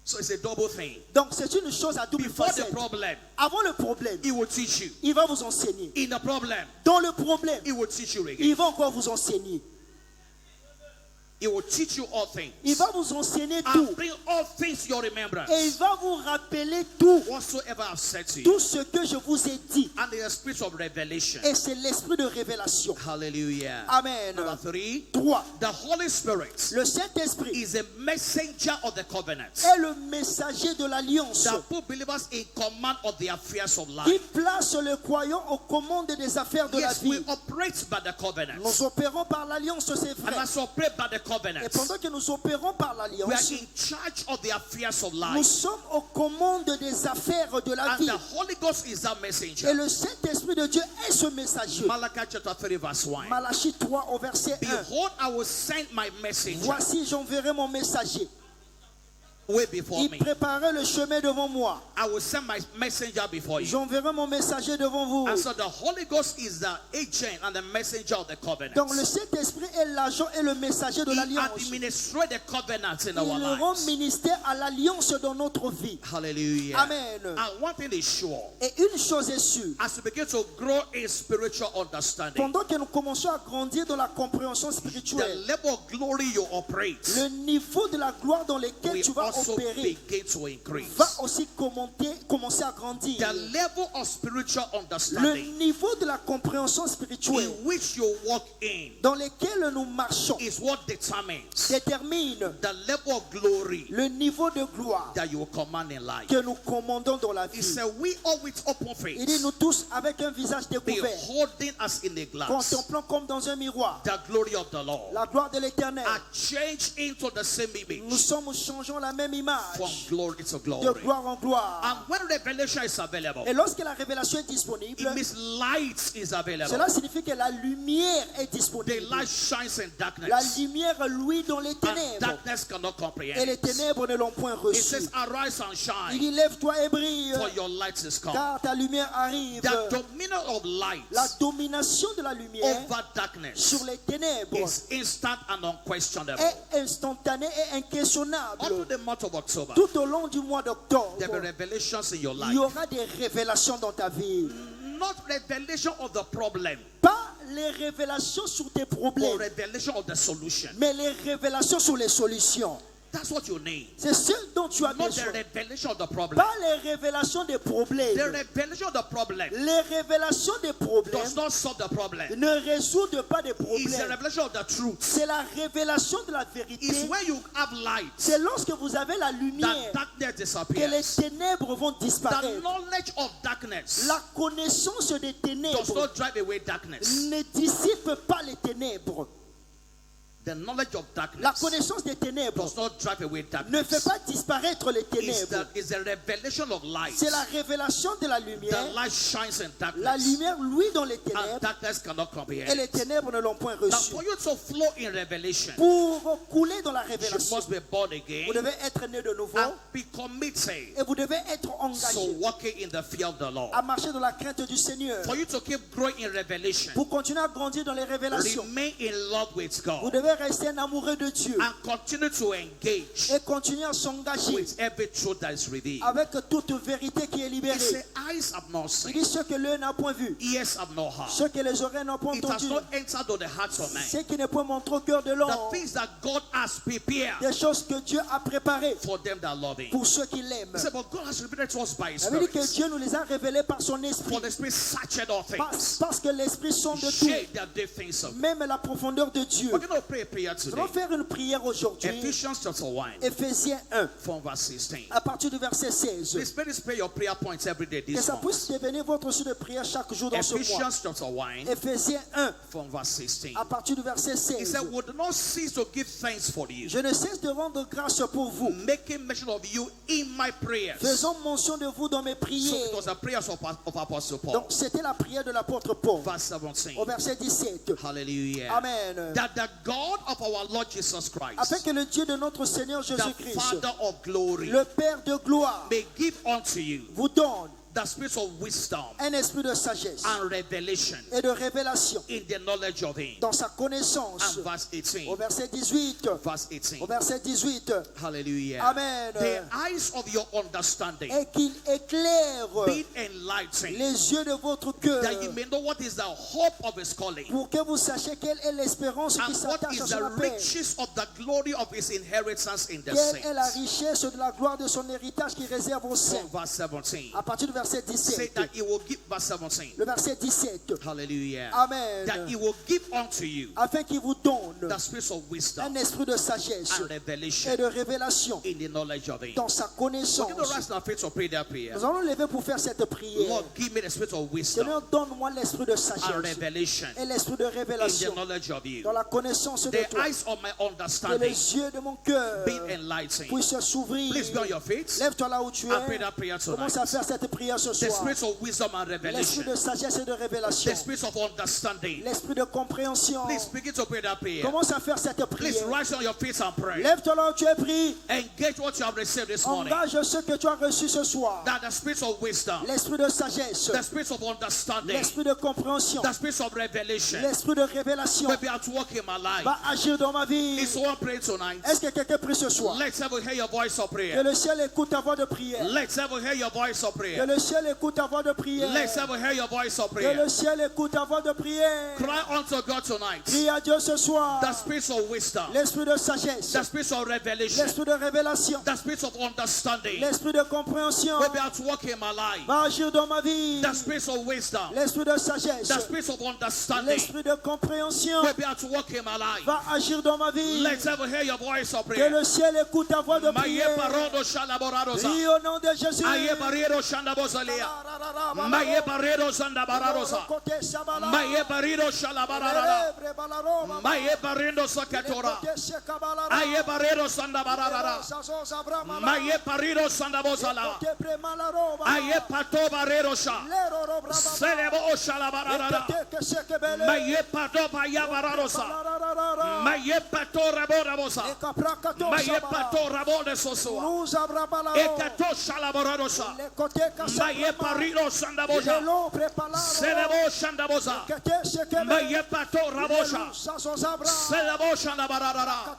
Speaker 2: So it's a double thing.
Speaker 3: Donc c'est une chose à double
Speaker 2: Before the
Speaker 3: facette.
Speaker 2: problem,
Speaker 3: Avant le problème,
Speaker 2: it will teach you.
Speaker 3: il va vous enseigner.
Speaker 2: In the problem,
Speaker 3: Dans le problème,
Speaker 2: it will teach you again.
Speaker 3: il va encore vous enseigner.
Speaker 2: It will teach you all things.
Speaker 3: Il va vous enseigner tout.
Speaker 2: And bring all things to your remembrance.
Speaker 3: Et il va vous rappeler tout.
Speaker 2: Whatsoever I've said to you.
Speaker 3: Tout ce que je vous ai dit.
Speaker 2: And the spirit of revelation.
Speaker 3: Et c'est l'esprit de révélation.
Speaker 2: Hallelujah.
Speaker 3: Amen.
Speaker 2: Number 3.
Speaker 3: 3.
Speaker 2: The Holy Spirit
Speaker 3: Le Saint-Esprit
Speaker 2: is a messenger of the covenant
Speaker 3: est le messager de l'alliance
Speaker 2: that put believers in command of the affairs of
Speaker 3: qui
Speaker 2: life.
Speaker 3: place le croyant aux commandes des affaires de la
Speaker 2: Yes, we
Speaker 3: vie.
Speaker 2: operate by the covenant.
Speaker 3: Nous opérons par l'alliance, c'est
Speaker 2: And
Speaker 3: vrai.
Speaker 2: as we operate by the
Speaker 3: Et
Speaker 2: covenant,
Speaker 3: pendant que nous opérons par
Speaker 2: we are
Speaker 3: l'alliance,
Speaker 2: in charge of the affairs of
Speaker 3: nous
Speaker 2: life.
Speaker 3: sommes aux commandes des affaires de la
Speaker 2: And
Speaker 3: vie.
Speaker 2: the Holy Ghost is that
Speaker 3: Et
Speaker 2: messenger.
Speaker 3: le Saint-Esprit de Dieu est ce messager.
Speaker 2: Malachi chapter 3 verse 1.
Speaker 3: Malachie 3 au verset 1.
Speaker 2: Behold, I will send my messenger
Speaker 3: Voici, j'enverrai mon messager.
Speaker 2: way before
Speaker 3: Il
Speaker 2: me.
Speaker 3: préparait le chemin devant moi.
Speaker 2: I will send my messenger before you.
Speaker 3: J'enverrai mon messager devant vous.
Speaker 2: And so the Holy Ghost is the agent and the messenger of the covenant.
Speaker 3: Donc le Saint-Esprit est l'agent et le messager de
Speaker 2: He
Speaker 3: l'alliance.
Speaker 2: administrates the covenant in
Speaker 3: Il
Speaker 2: our
Speaker 3: rend
Speaker 2: lives.
Speaker 3: ministère à l'alliance dans notre vie.
Speaker 2: Hallelujah.
Speaker 3: Amen.
Speaker 2: And one thing is sure,
Speaker 3: Et une chose est sûre.
Speaker 2: as we begin to grow in spiritual understanding,
Speaker 3: Pendant que nous commençons à grandir dans la compréhension
Speaker 2: the
Speaker 3: spirituelle,
Speaker 2: level of glory you operate
Speaker 3: le niveau de la gloire dans lequel
Speaker 2: will
Speaker 3: tu vas
Speaker 2: also
Speaker 3: opérer
Speaker 2: begin to increase.
Speaker 3: va aussi commencer à grandir.
Speaker 2: The level of spiritual
Speaker 3: Le
Speaker 2: understanding
Speaker 3: niveau de la compréhension spirituelle
Speaker 2: in which you walk in
Speaker 3: dans lequel nous marchons
Speaker 2: is what determines
Speaker 3: détermine
Speaker 2: the level of glory
Speaker 3: le niveau de gloire
Speaker 2: that you will command in life.
Speaker 3: que nous commandons dans la
Speaker 2: He
Speaker 3: vie.
Speaker 2: said, we all with open
Speaker 3: Il dit,
Speaker 2: face,
Speaker 3: nous tous avec un visage découvert,
Speaker 2: beholding us in a glass,
Speaker 3: contemplant comme dans un miroir
Speaker 2: the glory of the Lord,
Speaker 3: la gloire de l'Éternel.
Speaker 2: are changed into the same
Speaker 3: Nous
Speaker 2: image
Speaker 3: changeons la même
Speaker 2: from
Speaker 3: image
Speaker 2: glory to
Speaker 3: de
Speaker 2: glory.
Speaker 3: gloire en gloire.
Speaker 2: And when revelation is available,
Speaker 3: Et lorsque la révélation est disponible,
Speaker 2: it means light is available.
Speaker 3: cela signifie que la lumière est
Speaker 2: The
Speaker 3: disponible.
Speaker 2: light shines in
Speaker 3: La
Speaker 2: darkness,
Speaker 3: lumière luit dans les
Speaker 2: and
Speaker 3: ténèbres
Speaker 2: darkness cannot
Speaker 3: et
Speaker 2: comprehend
Speaker 3: les
Speaker 2: it.
Speaker 3: ténèbres ne l'ont point
Speaker 2: It
Speaker 3: reçu.
Speaker 2: says, arise and
Speaker 3: Il
Speaker 2: shine,
Speaker 3: dit, lève-toi et brille,
Speaker 2: for your light is come.
Speaker 3: car ta lumière arrive.
Speaker 2: The dominion of light
Speaker 3: La domination de la lumière
Speaker 2: over darkness
Speaker 3: sur les ténèbres
Speaker 2: is instant and unquestionable.
Speaker 3: est instantanée et
Speaker 2: Unto
Speaker 3: inquestionnable.
Speaker 2: the month of October,
Speaker 3: Tout au long du mois d'octobre,
Speaker 2: there will be revelations in your
Speaker 3: il
Speaker 2: life.
Speaker 3: y aura des révélations dans ta vie.
Speaker 2: Not revelation of the problem,
Speaker 3: Pas les révélations sur tes
Speaker 2: but
Speaker 3: problèmes,
Speaker 2: revelation of the solution.
Speaker 3: mais les révélations sur les solutions.
Speaker 2: That's what you need.
Speaker 3: C'est ce dont tu as
Speaker 2: Not
Speaker 3: besoin.
Speaker 2: the revelation of the problem.
Speaker 3: Pas les révélations des
Speaker 2: The
Speaker 3: problèmes.
Speaker 2: revelation of the problem
Speaker 3: Les révélations des problèmes
Speaker 2: does not solve the problem.
Speaker 3: ne résout pas des
Speaker 2: It's the
Speaker 3: problèmes.
Speaker 2: revelation of the truth.
Speaker 3: C'est la révélation de la
Speaker 2: It's
Speaker 3: vérité.
Speaker 2: when you have light
Speaker 3: C'est lorsque vous avez la lumière
Speaker 2: that darkness
Speaker 3: que les
Speaker 2: disappears.
Speaker 3: ténèbres vont
Speaker 2: The
Speaker 3: disparaître.
Speaker 2: knowledge of darkness
Speaker 3: La connaissance des
Speaker 2: does
Speaker 3: ténèbres
Speaker 2: not drive away darkness.
Speaker 3: ne dissipe pas les ténèbres.
Speaker 2: The knowledge of
Speaker 3: La
Speaker 2: darkness
Speaker 3: connaissance des ténèbres
Speaker 2: does not drive away
Speaker 3: ne fait
Speaker 2: darkness.
Speaker 3: pas disparaître les ténèbres.
Speaker 2: It's a revelation of light.
Speaker 3: C'est la révélation de la
Speaker 2: The
Speaker 3: lumière.
Speaker 2: light shines in
Speaker 3: La
Speaker 2: darkness,
Speaker 3: lumière, lui, dans les
Speaker 2: and
Speaker 3: ténèbres,
Speaker 2: darkness cannot comprehend
Speaker 3: et les
Speaker 2: it.
Speaker 3: ténèbres ne l'ont point
Speaker 2: Now,
Speaker 3: reçu.
Speaker 2: for you to flow in revelation,
Speaker 3: Pour couler dans la
Speaker 2: you
Speaker 3: révélation,
Speaker 2: must be born again
Speaker 3: vous devez être né de nouveau
Speaker 2: and be committed
Speaker 3: et vous devez être
Speaker 2: to
Speaker 3: engagé
Speaker 2: walking in the fear of the Lord.
Speaker 3: à marcher dans la crainte du Seigneur.
Speaker 2: For you to keep growing in revelation,
Speaker 3: Pour continuer à grandir dans les révélations,
Speaker 2: remain in love with
Speaker 3: vous
Speaker 2: God
Speaker 3: devez rester un amoureux de Dieu
Speaker 2: and continue to engage
Speaker 3: et continuer à s'engager
Speaker 2: with every truth that is revealed.
Speaker 3: avec toute vérité qui est
Speaker 2: He
Speaker 3: libérée.
Speaker 2: said, eyes have not
Speaker 3: Il
Speaker 2: seen,
Speaker 3: dit ce que l'œil n'a point vu,
Speaker 2: ears have not heard.
Speaker 3: ce que les oreilles n'ont pas
Speaker 2: It has
Speaker 3: entendu,
Speaker 2: not entered on the hearts of men.
Speaker 3: ce qui ne peut montrer au cœur de l'homme,
Speaker 2: The things that God has prepared
Speaker 3: des choses que Dieu a préparées
Speaker 2: for them that love Him.
Speaker 3: pour ceux qui l'aiment.
Speaker 2: He said, but God has revealed to us by His
Speaker 3: Ça veut dire que
Speaker 2: Spirit.
Speaker 3: Dieu nous les a révélés par son esprit,
Speaker 2: For the Spirit searched all things,
Speaker 3: parce que l'esprit sonde tout,
Speaker 2: shade the deep things of God.
Speaker 3: même la profondeur de Dieu.
Speaker 2: We're going to pray a prayer
Speaker 3: Nous
Speaker 2: today.
Speaker 3: allons faire une prière aujourd'hui.
Speaker 2: Ephesians chapter 1,
Speaker 3: Éphésiens 1,
Speaker 2: from verse 16.
Speaker 3: à partir du verset 16.
Speaker 2: Please, please pray your prayer points every day
Speaker 3: Que
Speaker 2: this
Speaker 3: ça
Speaker 2: month.
Speaker 3: puisse devenir votre sujet de prière chaque jour dans ce mois.
Speaker 2: Ephesians chapter 1,
Speaker 3: Éphésiens 1,
Speaker 2: from verse 16.
Speaker 3: à partir du verset
Speaker 2: He
Speaker 3: 16.
Speaker 2: said, would not cease to give thanks for you,
Speaker 3: Je ne cesse de rendre grâce pour vous,
Speaker 2: making mention of you in my prayers.
Speaker 3: faisant mention de vous dans mes
Speaker 2: So
Speaker 3: prières.
Speaker 2: it was the prayers of Apostle Paul.
Speaker 3: Donc c'était la prière de l'apôtre Paul,
Speaker 2: Verse 17.
Speaker 3: au verset 17.
Speaker 2: Hallelujah.
Speaker 3: Amen.
Speaker 2: That the God of our Lord Jesus Christ,
Speaker 3: Afin que le Dieu de notre Seigneur
Speaker 2: the
Speaker 3: Jésus-Christ,
Speaker 2: Father of glory,
Speaker 3: le Père de gloire,
Speaker 2: may give unto you
Speaker 3: vous donne
Speaker 2: the spirit of wisdom
Speaker 3: un esprit de sagesse
Speaker 2: and revelation
Speaker 3: et de révélation
Speaker 2: in the knowledge of Him.
Speaker 3: dans sa connaissance.
Speaker 2: And verse 18.
Speaker 3: Au verset 18.
Speaker 2: Verse 18.
Speaker 3: Au verset 18.
Speaker 2: Hallelujah.
Speaker 3: Amen.
Speaker 2: The eyes of your understanding
Speaker 3: Et qu'il éclaire
Speaker 2: be enlightened,
Speaker 3: les yeux de votre cœur
Speaker 2: that you may know what is the hope of His calling,
Speaker 3: pour que vous sachiez quelle est l'espérance qui
Speaker 2: and what
Speaker 3: s'attache
Speaker 2: is
Speaker 3: à son
Speaker 2: the
Speaker 3: appel.
Speaker 2: riches of the glory of His inheritance in the
Speaker 3: Quelle est la
Speaker 2: saints.
Speaker 3: richesse de la gloire de son héritage qui réserve aux saints.
Speaker 2: From verse 17.
Speaker 3: À partir du verset
Speaker 2: Say
Speaker 3: 17.
Speaker 2: that He will give, verse 17.
Speaker 3: Le verset 17.
Speaker 2: Hallelujah.
Speaker 3: Amen.
Speaker 2: That He will give unto you
Speaker 3: Afin qu'il vous donne
Speaker 2: the spirit of wisdom
Speaker 3: un esprit de sagesse
Speaker 2: and
Speaker 3: et
Speaker 2: revelation
Speaker 3: de révélation
Speaker 2: in the knowledge of Him.
Speaker 3: dans sa
Speaker 2: We're
Speaker 3: connaissance.
Speaker 2: going to rise now faith to pray that prayer.
Speaker 3: Nous allons lever pour faire cette prière.
Speaker 2: Lord, give me the spirit of wisdom
Speaker 3: Seigneur, donne-moi l'esprit de
Speaker 2: and
Speaker 3: sagesse
Speaker 2: revelation
Speaker 3: et l'esprit de
Speaker 2: in the
Speaker 3: révélation
Speaker 2: knowledge of you.
Speaker 3: dans la connaissance de
Speaker 2: The
Speaker 3: toi.
Speaker 2: eyes of my
Speaker 3: Que
Speaker 2: understanding
Speaker 3: les yeux de mon cœur
Speaker 2: be enlightened.
Speaker 3: puissent s'ouvrir.
Speaker 2: Please be on your feet
Speaker 3: Lève-toi là où tu
Speaker 2: and pray
Speaker 3: es.
Speaker 2: that prayer
Speaker 3: Commence à
Speaker 2: tonight.
Speaker 3: faire cette prière ce
Speaker 2: The
Speaker 3: soir.
Speaker 2: spirit of wisdom and
Speaker 3: L'esprit
Speaker 2: revelation.
Speaker 3: de sagesse et de révélation.
Speaker 2: The spirit of understanding.
Speaker 3: L'esprit de compréhension.
Speaker 2: Please begin to pray that prayer.
Speaker 3: Commence à faire cette
Speaker 2: Please
Speaker 3: prière.
Speaker 2: rise on your feet and pray.
Speaker 3: Lève-toi là où tu es pris.
Speaker 2: Engage what you have received this morning.
Speaker 3: Engage ce que tu as reçu ce soir.
Speaker 2: That the spirit of wisdom,
Speaker 3: L'esprit de sagesse.
Speaker 2: the spirit of understanding,
Speaker 3: L'esprit de compréhension.
Speaker 2: the spirit of revelation
Speaker 3: L'esprit de révélation
Speaker 2: will be at work in my life.
Speaker 3: va agir dans ma vie.
Speaker 2: Is one pray tonight?
Speaker 3: Est-ce que quelqu'un prie ce soir?
Speaker 2: Let's ever hear your voice of
Speaker 3: Que
Speaker 2: prayer.
Speaker 3: le ciel écoute ta voix de prière.
Speaker 2: Let's ever hear your voice of
Speaker 3: Que
Speaker 2: prayer.
Speaker 3: le ciel écoute ta voix de prière.
Speaker 2: Let's ever hear your voice of
Speaker 3: Que
Speaker 2: prayer.
Speaker 3: le ciel écoute ta voix de prière.
Speaker 2: Cry unto God tonight.
Speaker 3: Crie à Dieu ce soir.
Speaker 2: The spirit of wisdom,
Speaker 3: L'esprit de sagesse.
Speaker 2: the spirit of revelation,
Speaker 3: L'esprit de révélation.
Speaker 2: the spirit of understanding
Speaker 3: L'esprit de compréhension
Speaker 2: will be at work in my life.
Speaker 3: va agir dans ma vie.
Speaker 2: The spirit of wisdom,
Speaker 3: L'esprit de sagesse.
Speaker 2: the spirit of understanding
Speaker 3: L'esprit de compréhension
Speaker 2: will be at work in my life.
Speaker 3: va agir dans ma vie.
Speaker 2: Let's ever hear your voice of
Speaker 3: Que
Speaker 2: prayer.
Speaker 3: le ciel écoute ta voix de
Speaker 2: Maye
Speaker 3: prière.
Speaker 2: parodo shalaboradosa.
Speaker 3: Prie au nom de Jésus.
Speaker 2: Aye bariro shandabozalia. Maye bariro sandabaradosa. Maye bariro shalabarada. Maye barindo sakatora. Aye bariro sandabarada. Maye bariro sandabozala. Aye pato bariro sha. Selebo shalabarada. Maye pato bayabaradosa. Maye pato raborabosa. Maye pato rabode sosua. Ekato shalabaradosa. Maye pariro sandaboja. Selebo shandaboza. Maye pato rabosa. Selebo shandabarada.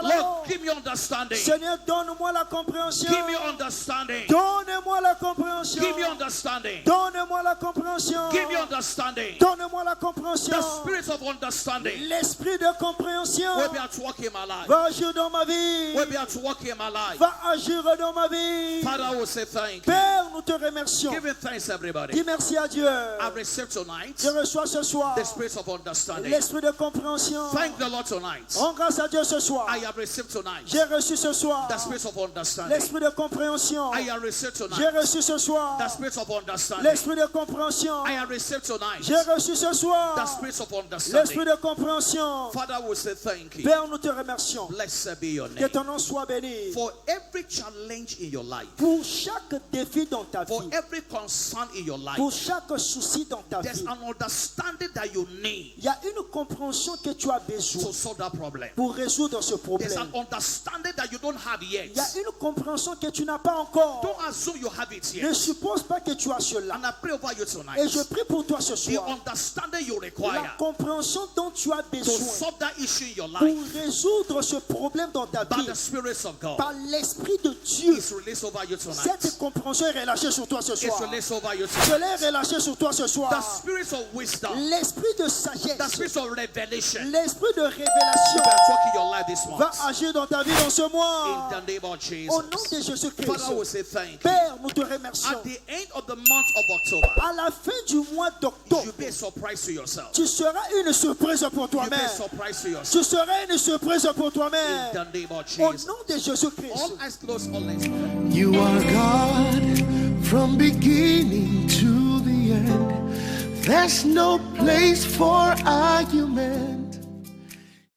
Speaker 2: Lord, give me understanding.
Speaker 3: Seigneur, donne-moi la compréhension.
Speaker 2: Give me understanding.
Speaker 3: Donne-moi la compréhension.
Speaker 2: Give me understanding.
Speaker 3: Donne-moi la compréhension.
Speaker 2: Give me understanding.
Speaker 3: Donne-moi la compréhension.
Speaker 2: The spirit of understanding
Speaker 3: L'esprit de compréhension
Speaker 2: will be at work in my life.
Speaker 3: va agir dans ma vie.
Speaker 2: Will be at work in my life.
Speaker 3: Va agir dans ma vie.
Speaker 2: Father, I will say thank you.
Speaker 3: Père, nous te remercions.
Speaker 2: Give him thanks, everybody.
Speaker 3: Dis merci à Dieu.
Speaker 2: I receive tonight
Speaker 3: Je reçois ce soir
Speaker 2: the spirit of understanding.
Speaker 3: l'esprit de compréhension.
Speaker 2: Thank the Lord tonight.
Speaker 3: Rends grâce à Dieu ce soir.
Speaker 2: I have received tonight
Speaker 3: J'ai reçu ce soir
Speaker 2: the spirit of understanding.
Speaker 3: l'esprit de compréhension.
Speaker 2: I have received
Speaker 3: J'ai
Speaker 2: tonight
Speaker 3: reçu ce soir
Speaker 2: the spirit of understanding.
Speaker 3: l'esprit de compréhension.
Speaker 2: I have received tonight
Speaker 3: J'ai reçu ce soir
Speaker 2: the spirit of
Speaker 3: l'esprit
Speaker 2: understanding.
Speaker 3: de compréhension.
Speaker 2: Father, we we say thank you.
Speaker 3: Père, nous te remercions.
Speaker 2: Blessed be your
Speaker 3: Que
Speaker 2: name.
Speaker 3: ton nom soit béni.
Speaker 2: For every challenge in your life,
Speaker 3: Pour chaque défi dans ta
Speaker 2: for
Speaker 3: vie,
Speaker 2: every concern in your life,
Speaker 3: pour chaque souci dans ta
Speaker 2: there's
Speaker 3: vie,
Speaker 2: an understanding that you need
Speaker 3: il y a une compréhension que tu as besoin
Speaker 2: to solve that problem.
Speaker 3: pour résoudre ce
Speaker 2: There's an
Speaker 3: problème.
Speaker 2: understanding that you don't have yet.
Speaker 3: Il y a une compréhension que tu n'as pas encore.
Speaker 2: Don't assume you have it
Speaker 3: Ne
Speaker 2: yet.
Speaker 3: suppose pas que tu as cela.
Speaker 2: And I pray over you
Speaker 3: Et
Speaker 2: tonight.
Speaker 3: je prie pour toi ce
Speaker 2: The
Speaker 3: soir.
Speaker 2: understanding you
Speaker 3: La
Speaker 2: require
Speaker 3: compréhension dont tu as
Speaker 2: to
Speaker 3: besoin
Speaker 2: solve that issue in your
Speaker 3: pour
Speaker 2: life
Speaker 3: résoudre ce problème dans ta
Speaker 2: by
Speaker 3: vie
Speaker 2: the spirits of God
Speaker 3: par l'Esprit de Dieu.
Speaker 2: is released over you tonight.
Speaker 3: Cette compréhension est relâchée sur toi ce
Speaker 2: It's
Speaker 3: soir.
Speaker 2: released over you
Speaker 3: Je
Speaker 2: tonight.
Speaker 3: l'ai relâchée sur toi ce
Speaker 2: The
Speaker 3: soir.
Speaker 2: spirits of wisdom,
Speaker 3: L'esprit de
Speaker 2: the
Speaker 3: sagesse,
Speaker 2: spirits of revelation
Speaker 3: l'esprit de
Speaker 2: that
Speaker 3: révélation
Speaker 2: talk in your life this
Speaker 3: va
Speaker 2: month.
Speaker 3: agir dans ta vie dans ce
Speaker 2: In
Speaker 3: mois.
Speaker 2: the name of
Speaker 3: Au nom de
Speaker 2: Jesus.
Speaker 3: Jésus-Christ.
Speaker 2: Father, we say thank you.
Speaker 3: Père, nous te remercions.
Speaker 2: At the end of the month of October,
Speaker 3: À la fin du mois
Speaker 2: you'll
Speaker 3: d'octobre,
Speaker 2: be a surprise to yourself.
Speaker 3: tu seras une surprise pour
Speaker 2: You'll be a
Speaker 3: toi-même.
Speaker 2: surprise to yourself.
Speaker 3: Tu seras une surprise pour
Speaker 2: In
Speaker 3: toi-même.
Speaker 2: the name of
Speaker 3: Au
Speaker 2: Jesus.
Speaker 3: nom de Jésus-Christ.
Speaker 2: All eyes closed, all eyes closed.
Speaker 1: You are God from beginning to the end. There's no place for